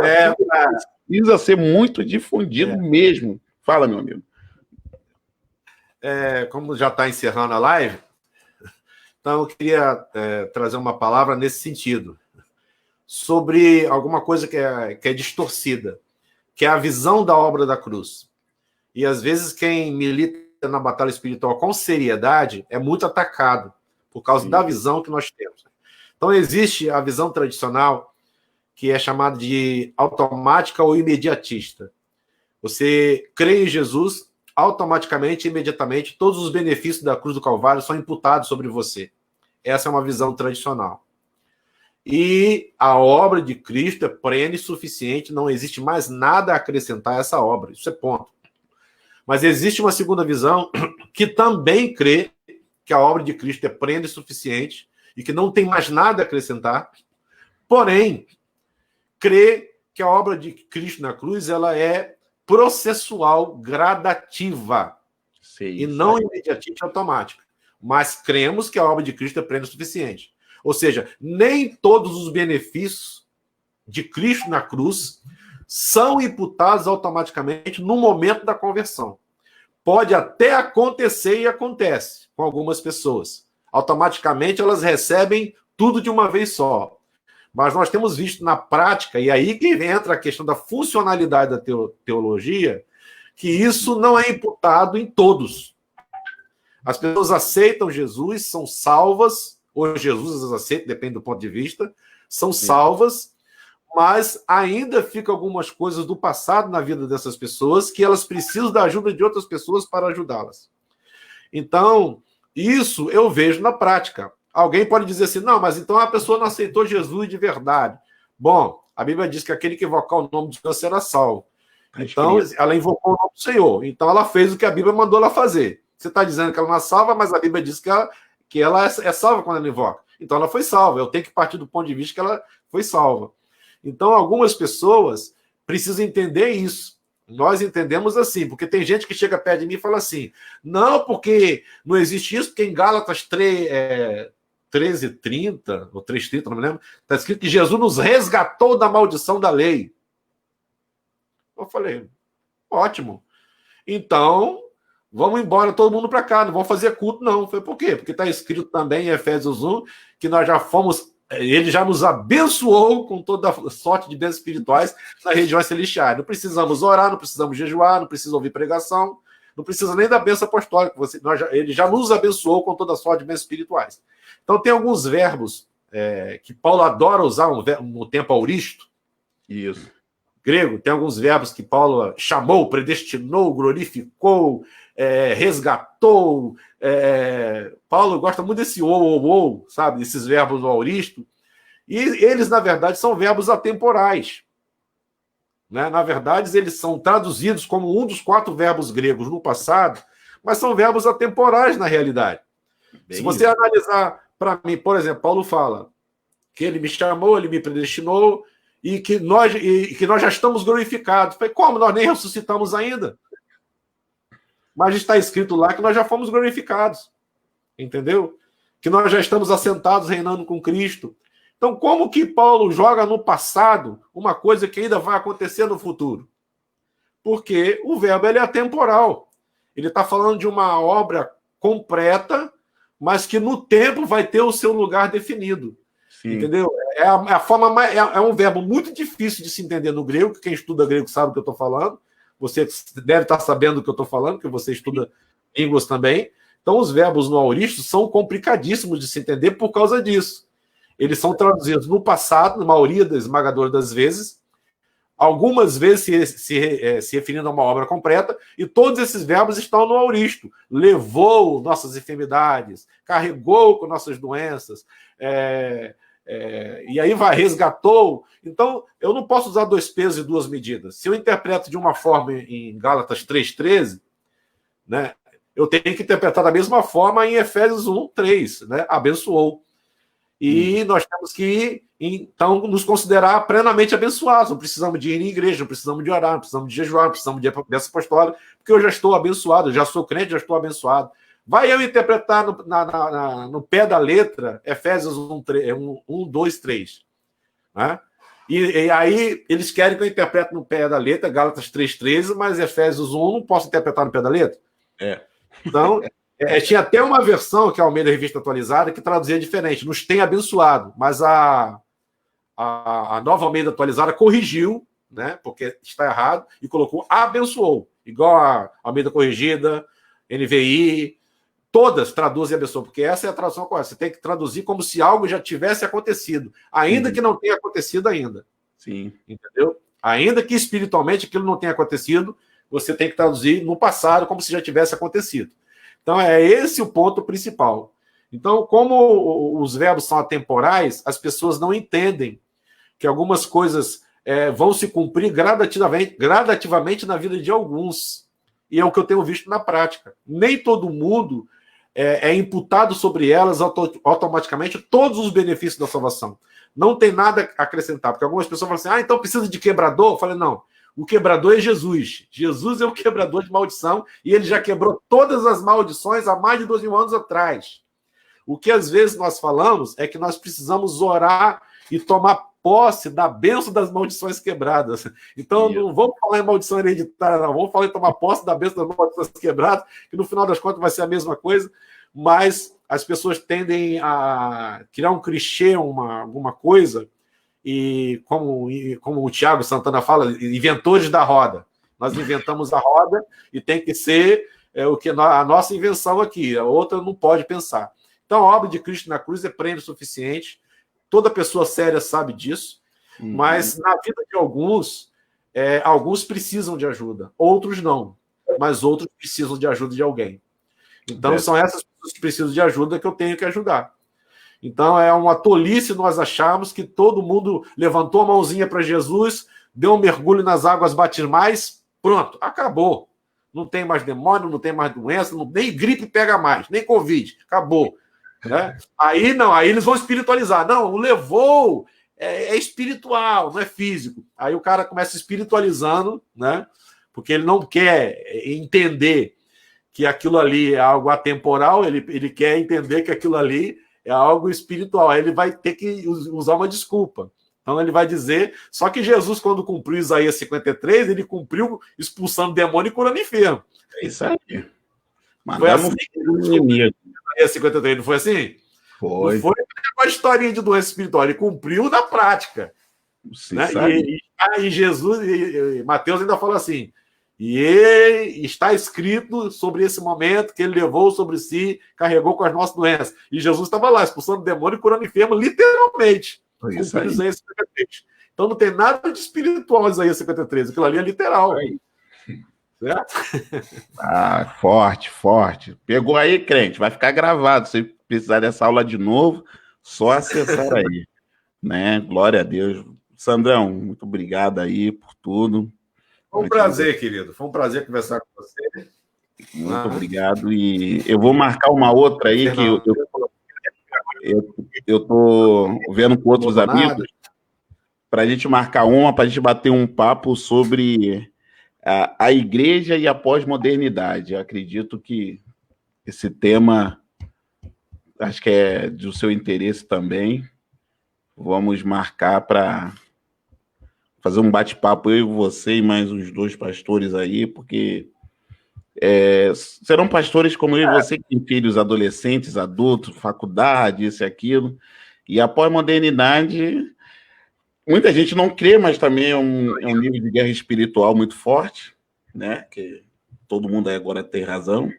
precisa ser muito difundido mesmo. Fala, meu amigo. Como já está encerrando a live, então eu queria trazer uma palavra nesse sentido, sobre alguma coisa que é distorcida, que é a visão da obra da cruz. E às vezes quem milita na batalha espiritual com seriedade é muito atacado por causa da visão que nós temos. Então existe a visão tradicional, que é chamada de automática ou imediatista. Você crê em Jesus, automaticamente, imediatamente, todos os benefícios da cruz do Calvário são imputados sobre você. Essa é uma visão tradicional. E a obra de Cristo é plena e suficiente, não existe mais nada a acrescentar a essa obra. Isso é ponto. Mas existe uma segunda visão que também crê que a obra de Cristo é plena e suficiente e que não tem mais nada a acrescentar, porém, crê que a obra de Cristo na cruz ela é processual, gradativa, e não imediatamente automática. Mas cremos que a obra de Cristo é plena e suficiente. Ou seja, nem todos os benefícios de Cristo na cruz são imputados automaticamente no momento da conversão. Pode até acontecer e acontece com algumas pessoas. Automaticamente elas recebem tudo de uma vez só. Mas nós temos visto na prática, e aí que entra a questão da funcionalidade da teologia, que isso não é imputado em todos. As pessoas aceitam Jesus, são salvas, ou Jesus as aceita, depende do ponto de vista, são salvas, mas ainda ficam algumas coisas do passado na vida dessas pessoas que elas precisam da ajuda de outras pessoas para ajudá-las. Então, isso eu vejo na prática. Alguém pode dizer assim, não, mas então a pessoa não aceitou Jesus de verdade. Bom, a Bíblia diz que aquele que invocar o nome de Deus será salvo. Então, ela invocou o nome do Senhor. Então, ela fez o que a Bíblia mandou ela fazer. Você está dizendo que ela não é salva, mas a Bíblia diz que ela é salva quando ela invoca. Então, ela foi salva. Eu tenho que partir do ponto de vista que ela foi salva. Então, algumas pessoas precisam entender isso. Nós entendemos assim, porque tem gente que chega perto de mim e fala assim, não, porque não existe isso, porque em Gálatas 13:30, ou 3:30, não me lembro, está escrito que Jesus nos resgatou da maldição da lei. Eu falei, ótimo. Então, vamos embora todo mundo para cá, não vamos fazer culto, não. Foi por quê? Porque está escrito também em Efésios 1 que nós já fomos, ele já nos abençoou com toda a sorte de bênçãos espirituais nas regiões celestiais. Não precisamos orar, não precisamos jejuar, não precisamos ouvir pregação, não precisa nem da bênção apostólica. Ele já nos abençoou com toda a sorte de bênçãos espirituais. Então, tem alguns verbos que Paulo adora usar no tempo auristo. Isso. Grego, tem alguns verbos que Paulo chamou, predestinou, glorificou, resgatou. Paulo gosta muito desse ou, sabe? Desses verbos do auristo. E eles, na verdade, são verbos atemporais. Né? Na verdade, eles são traduzidos como um dos 4 verbos gregos no passado, mas são verbos atemporais na realidade. Se você analisar para mim, por exemplo, Paulo fala que ele me chamou, ele me predestinou, e que nós já estamos glorificados. Falei, como? Nós nem ressuscitamos ainda. Mas está escrito lá que nós já fomos glorificados. Entendeu? Que nós já estamos assentados reinando com Cristo. Então, como que Paulo joga no passado uma coisa que ainda vai acontecer no futuro? Porque o verbo ele é atemporal. Ele está falando de uma obra completa, mas que no tempo vai ter o seu lugar definido. Sim. Entendeu? É um verbo muito difícil de se entender no grego, que quem estuda grego sabe o que eu estou falando. Você deve estar sabendo o que eu estou falando, porque você estuda línguas também. Então, os verbos no auristo são complicadíssimos de se entender por causa disso. Eles são traduzidos no passado, na maioria da esmagadora das vezes, algumas vezes se referindo a uma obra completa, e todos esses verbos estão no auristo. Levou nossas enfermidades, carregou com nossas doenças, e aí resgatou. Então, eu não posso usar 2 pesos e 2 medidas. Se eu interpreto de uma forma em Gálatas 3:13, né, eu tenho que interpretar da mesma forma em Efésios 1:3, né, abençoou. E nós temos que, então, nos considerar plenamente abençoados. Não precisamos de ir em igreja, não precisamos de orar, não precisamos de jejuar, não precisamos de bênção apostólica, porque eu já estou abençoado, eu já sou crente, já estou abençoado. Vai eu interpretar no pé da letra Efésios 1, 2, 3. Né? E aí eles querem que eu interprete no pé da letra Gálatas 3:13, mas Efésios 1 não posso interpretar no pé da letra. Então, tinha até uma versão, que é a Almeida Revista Atualizada, que traduzia diferente, nos tem abençoado, mas a nova Almeida Atualizada corrigiu, né, porque está errado, e colocou abençoou, igual a Almeida Corrigida, NVI, todas traduzem abençoou, porque essa é a tradução correta. Você tem que traduzir como se algo já tivesse acontecido, ainda que não tenha acontecido ainda. Sim. Entendeu? Ainda que espiritualmente aquilo não tenha acontecido, você tem que traduzir no passado como se já tivesse acontecido. Então, é esse o ponto principal. Então, como os verbos são atemporais, as pessoas não entendem que algumas coisas vão se cumprir gradativamente na vida de alguns. E é o que eu tenho visto na prática. Nem todo mundo é imputado sobre elas automaticamente todos os benefícios da salvação. Não tem nada a acrescentar, porque algumas pessoas falam assim, então precisa de quebrador? Eu falei, não. O quebrador é Jesus. Jesus é o quebrador de maldição e ele já quebrou todas as maldições há mais de 2.000 anos atrás. O que às vezes nós falamos é que nós precisamos orar e tomar posse da bênção das maldições quebradas. Então, não vamos falar em maldição hereditária, não. Vamos falar em tomar posse da bênção das maldições quebradas, que no final das contas vai ser a mesma coisa, mas as pessoas tendem a criar um clichê, alguma coisa, e como o Tiago Santana fala, inventores da roda. Nós inventamos a roda e tem que ser o que a nossa invenção aqui, a outra não pode pensar. Então, a obra de Cristo na cruz é prêmio suficiente. Toda pessoa séria sabe disso, mas na vida de alguns precisam de ajuda, outros não, mas outros precisam de ajuda de alguém. Então, são essas pessoas que precisam de ajuda que eu tenho que ajudar. Então, é uma tolice nós acharmos que todo mundo levantou a mãozinha para Jesus, deu um mergulho nas águas batismais, pronto, acabou. Não tem mais demônio, não tem mais doença, nem gripe pega mais, nem Covid, acabou. Né? Aí eles vão espiritualizar. Não, levou, é espiritual, não é físico. Aí o cara começa espiritualizando, né? Porque ele não quer entender que aquilo ali é algo atemporal, ele quer entender que aquilo ali é algo espiritual. Aí ele vai ter que usar uma desculpa. Então ele vai dizer, só que Jesus, quando cumpriu Isaías 53, ele cumpriu expulsando demônio e curando enfermo. É isso aí. Foi assim que ele 53, não foi assim? Foi. Não foi uma historinha de doença espiritual, ele cumpriu na prática. Né? E Jesus, e Mateus ainda fala assim, e está escrito sobre esse momento que ele levou sobre si, carregou com as nossas doenças. E Jesus estava lá, expulsando demônio e curando enfermo, literalmente. Isaías 53. Então não tem nada de espiritual em Isaías 53, aquilo ali é literal. Certo? Forte. Pegou aí, crente, vai ficar gravado. Se precisar dessa aula de novo, só acessar aí. Né? Glória a Deus. Sandrão, muito obrigado aí por tudo. Foi um prazer, querido. Foi um prazer conversar com você. Muito obrigado. E eu vou marcar uma outra aí que eu estou vendo com outros amigos para a gente marcar uma, para a gente bater um papo sobre a igreja e a pós-modernidade. Eu acredito que esse tema, acho que é do seu interesse também. Vamos marcar para fazer um bate-papo, eu e você e mais uns 2 pastores aí, porque serão pastores como eu e você, que têm filhos adolescentes, adultos, faculdade, isso e aquilo. E a pós-modernidade, muita gente não crê, mas também é um nível de guerra espiritual muito forte, né? Que todo mundo aí agora tem razão.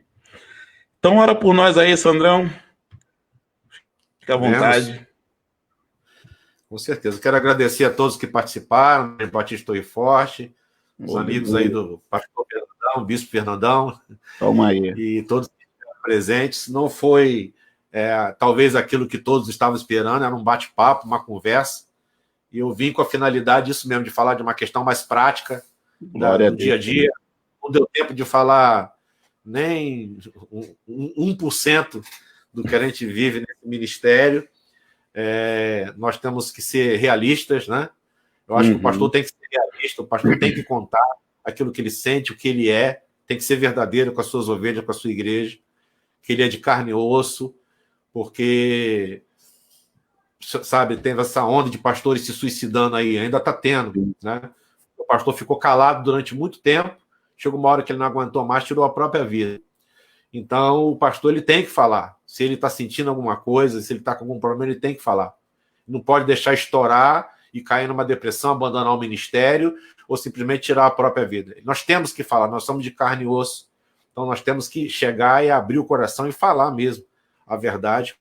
Então, ora por nós aí, Sandrão. Fica à vontade. Com certeza. Quero agradecer a todos que participaram, Batista e Forte, os amigos aí do pastor Fernandão, bispo Fernandão. Toma aí. E todos que estiveram presentes. Não foi, talvez, aquilo que todos estavam esperando, era um bate-papo, uma conversa. E eu vim com a finalidade, isso mesmo, de falar de uma questão mais prática do dia a dia. Não deu tempo de falar nem 1% do que a gente vive nesse ministério. Nós temos que ser realistas, né? Eu acho que o pastor tem que ser realista, o pastor tem que contar aquilo que ele sente, o que ele é, tem que ser verdadeiro com as suas ovelhas, com a sua igreja, que ele é de carne e osso, porque, sabe, tem essa onda de pastores se suicidando aí, ainda está tendo, né? O pastor ficou calado durante muito tempo, chegou uma hora que ele não aguentou mais, tirou a própria vida. Então, o pastor ele tem que falar. Se ele está sentindo alguma coisa, se ele está com algum problema, ele tem que falar. Não pode deixar estourar e cair numa depressão, abandonar o ministério ou simplesmente tirar a própria vida. Nós temos que falar, nós somos de carne e osso. Então, nós temos que chegar e abrir o coração e falar mesmo a verdade.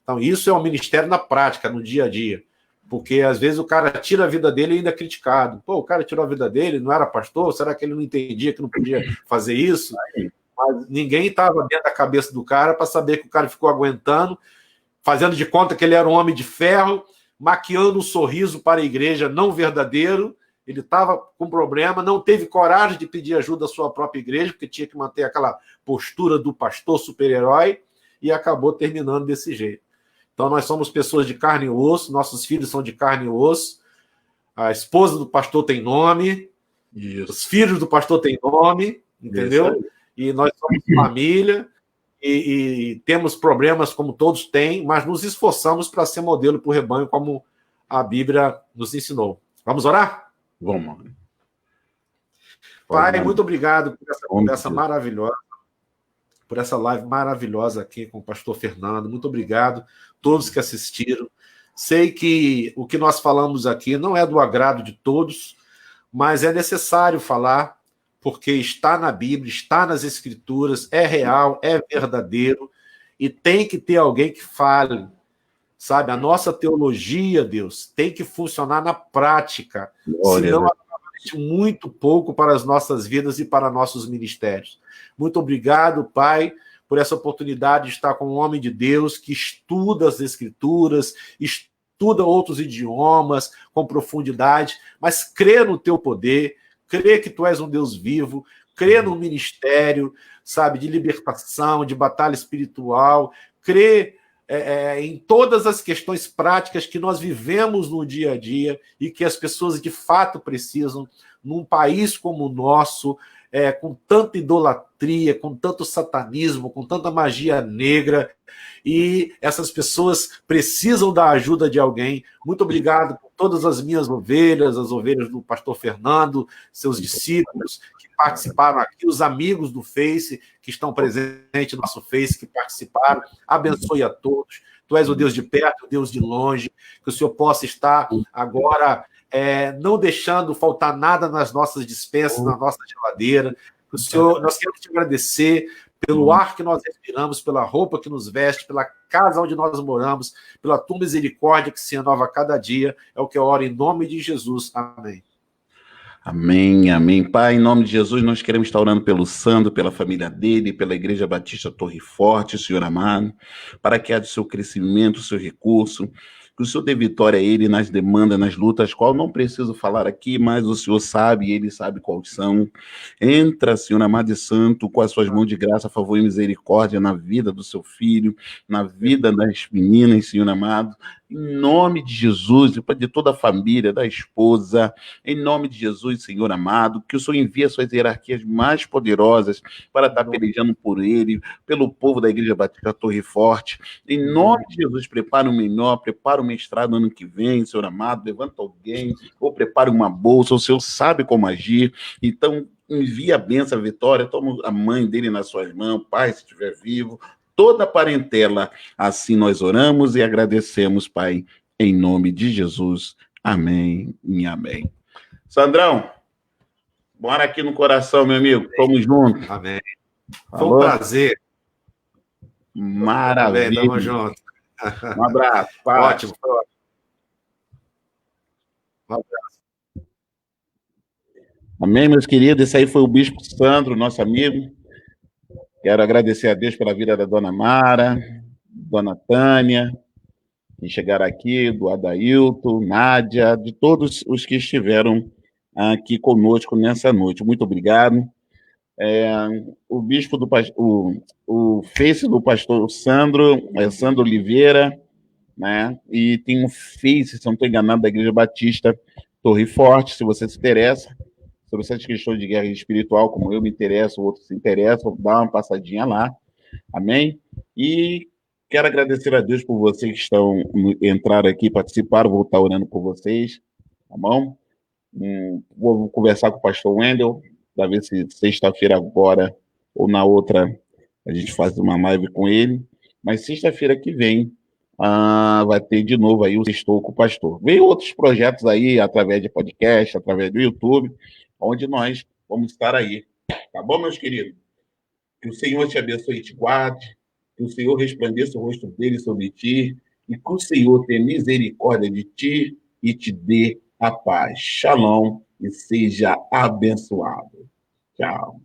Então, isso é um ministério na prática, no dia a dia. Porque, às vezes, o cara tira a vida dele e ainda é criticado. Pô, o cara tirou a vida dele, não era pastor? Será que ele não entendia que não podia fazer isso? Mas ninguém estava dentro da cabeça do cara para saber que o cara ficou aguentando, fazendo de conta que ele era um homem de ferro, maquiando um sorriso para a igreja não verdadeiro. Ele estava com problema, não teve coragem de pedir ajuda à sua própria igreja, porque tinha que manter aquela postura do pastor super-herói, e acabou terminando desse jeito. Então, nós somos pessoas de carne e osso, nossos filhos são de carne e osso, a esposa do pastor tem nome, os filhos do pastor têm nome, entendeu? E nós somos família, e temos problemas como todos têm, mas nos esforçamos para ser modelo para o rebanho, como a Bíblia nos ensinou. Vamos orar? Vamos. Pai, muito obrigado por essa conversa maravilhosa, por essa live maravilhosa aqui com o pastor Fernando. Muito obrigado a todos que assistiram. Sei que o que nós falamos aqui não é do agrado de todos, mas é necessário falar, porque está na Bíblia, está nas Escrituras, é real, é verdadeiro, e tem que ter alguém que fale, sabe? A nossa teologia, Deus, tem que funcionar na prática, senão muito pouco para as nossas vidas e para nossos ministérios. Muito obrigado, Pai, por essa oportunidade de estar com um homem de Deus que estuda as Escrituras, estuda outros idiomas com profundidade, mas crê no teu poder, crê que tu és um Deus vivo, crê no ministério, sabe, de libertação, de batalha espiritual, crê em todas as questões práticas que nós vivemos no dia a dia e que as pessoas de fato precisam num país como o nosso, com tanta idolatria, com tanto satanismo, com tanta magia negra, e essas pessoas precisam da ajuda de alguém. Muito obrigado por todas as minhas ovelhas, as ovelhas do pastor Fernando, seus discípulos que participaram aqui, os amigos do Face que estão presentes no nosso Face, que participaram. Abençoe a todos. Tu és o Deus de perto, o Deus de longe, que o Senhor possa estar agora não deixando faltar nada nas nossas despensas, na nossa geladeira. O Senhor, nós queremos te agradecer pelo ar que nós respiramos, pela roupa que nos veste, pela casa onde nós moramos, pela tua misericórdia que se renova a cada dia. É o que eu oro em nome de Jesus. Amém. Amém, amém. Pai, em nome de Jesus, nós queremos estar orando pelo Sandro, pela família dele, pela Igreja Batista Torre Forte, Senhor amado, para que haja o seu crescimento, o seu recurso, que o Senhor dê vitória a ele nas demandas, nas lutas, qual não preciso falar aqui, mas o Senhor sabe, e ele sabe quais são. Entra, Senhor amado e santo, com as suas mãos de graça, favor e misericórdia na vida do seu filho, na vida das meninas, Senhor amado, em nome de Jesus, e de toda a família, da esposa, em nome de Jesus, Senhor amado, que o Senhor envie as suas hierarquias mais poderosas para estar pelejando por ele, pelo povo da Igreja Batista Torre Forte. Em nome de Jesus, prepara o melhor, prepara o mestrado ano que vem, Senhor amado, levanta alguém, ou prepare uma bolsa, o Senhor sabe como agir. Então, envia a bênção, a vitória, toma a mãe dele nas suas mãos, pai, se estiver vivo, toda a parentela. Assim nós oramos e agradecemos, Pai, em nome de Jesus. Amém e amém. Sandrão, bora aqui no coração, meu amigo. Tamo junto. Amém. Foi um prazer. Maravilha. Tamo junto. Um abraço. Pai. Ótimo. Um abraço. Amém, meus queridos. Esse aí foi o Bispo Sandro, nosso amigo. Quero agradecer a Deus pela vida da Dona Mara, Dona Tânia, que chegaram aqui, do Adailton, Nádia, de todos os que estiveram aqui conosco nessa noite. Muito obrigado. O bispo do o Face do pastor Sandro, Sandro Oliveira, né? E tem um Face, se não estou enganado, da Igreja Batista Torre Forte, se você se interessa sobre essas questões de guerra espiritual, como eu me interesso, outros se interessam, dá uma passadinha lá. Amém? E quero agradecer a Deus por vocês que entraram aqui, participaram, vou estar orando por vocês, tá bom? Vou conversar com o pastor Wendel, para ver se sexta-feira agora ou na outra a gente faz uma live com ele, mas sexta-feira que vem vai ter de novo aí o Sextou com o Pastor. Veio outros projetos aí, através de podcast, através do YouTube, onde nós vamos estar aí. Tá bom, meus queridos? Que o Senhor te abençoe e te guarde, que o Senhor resplandeça o rosto dele sobre ti, e que o Senhor tenha misericórdia de ti e te dê a paz. Shalom e seja abençoado. Tchau.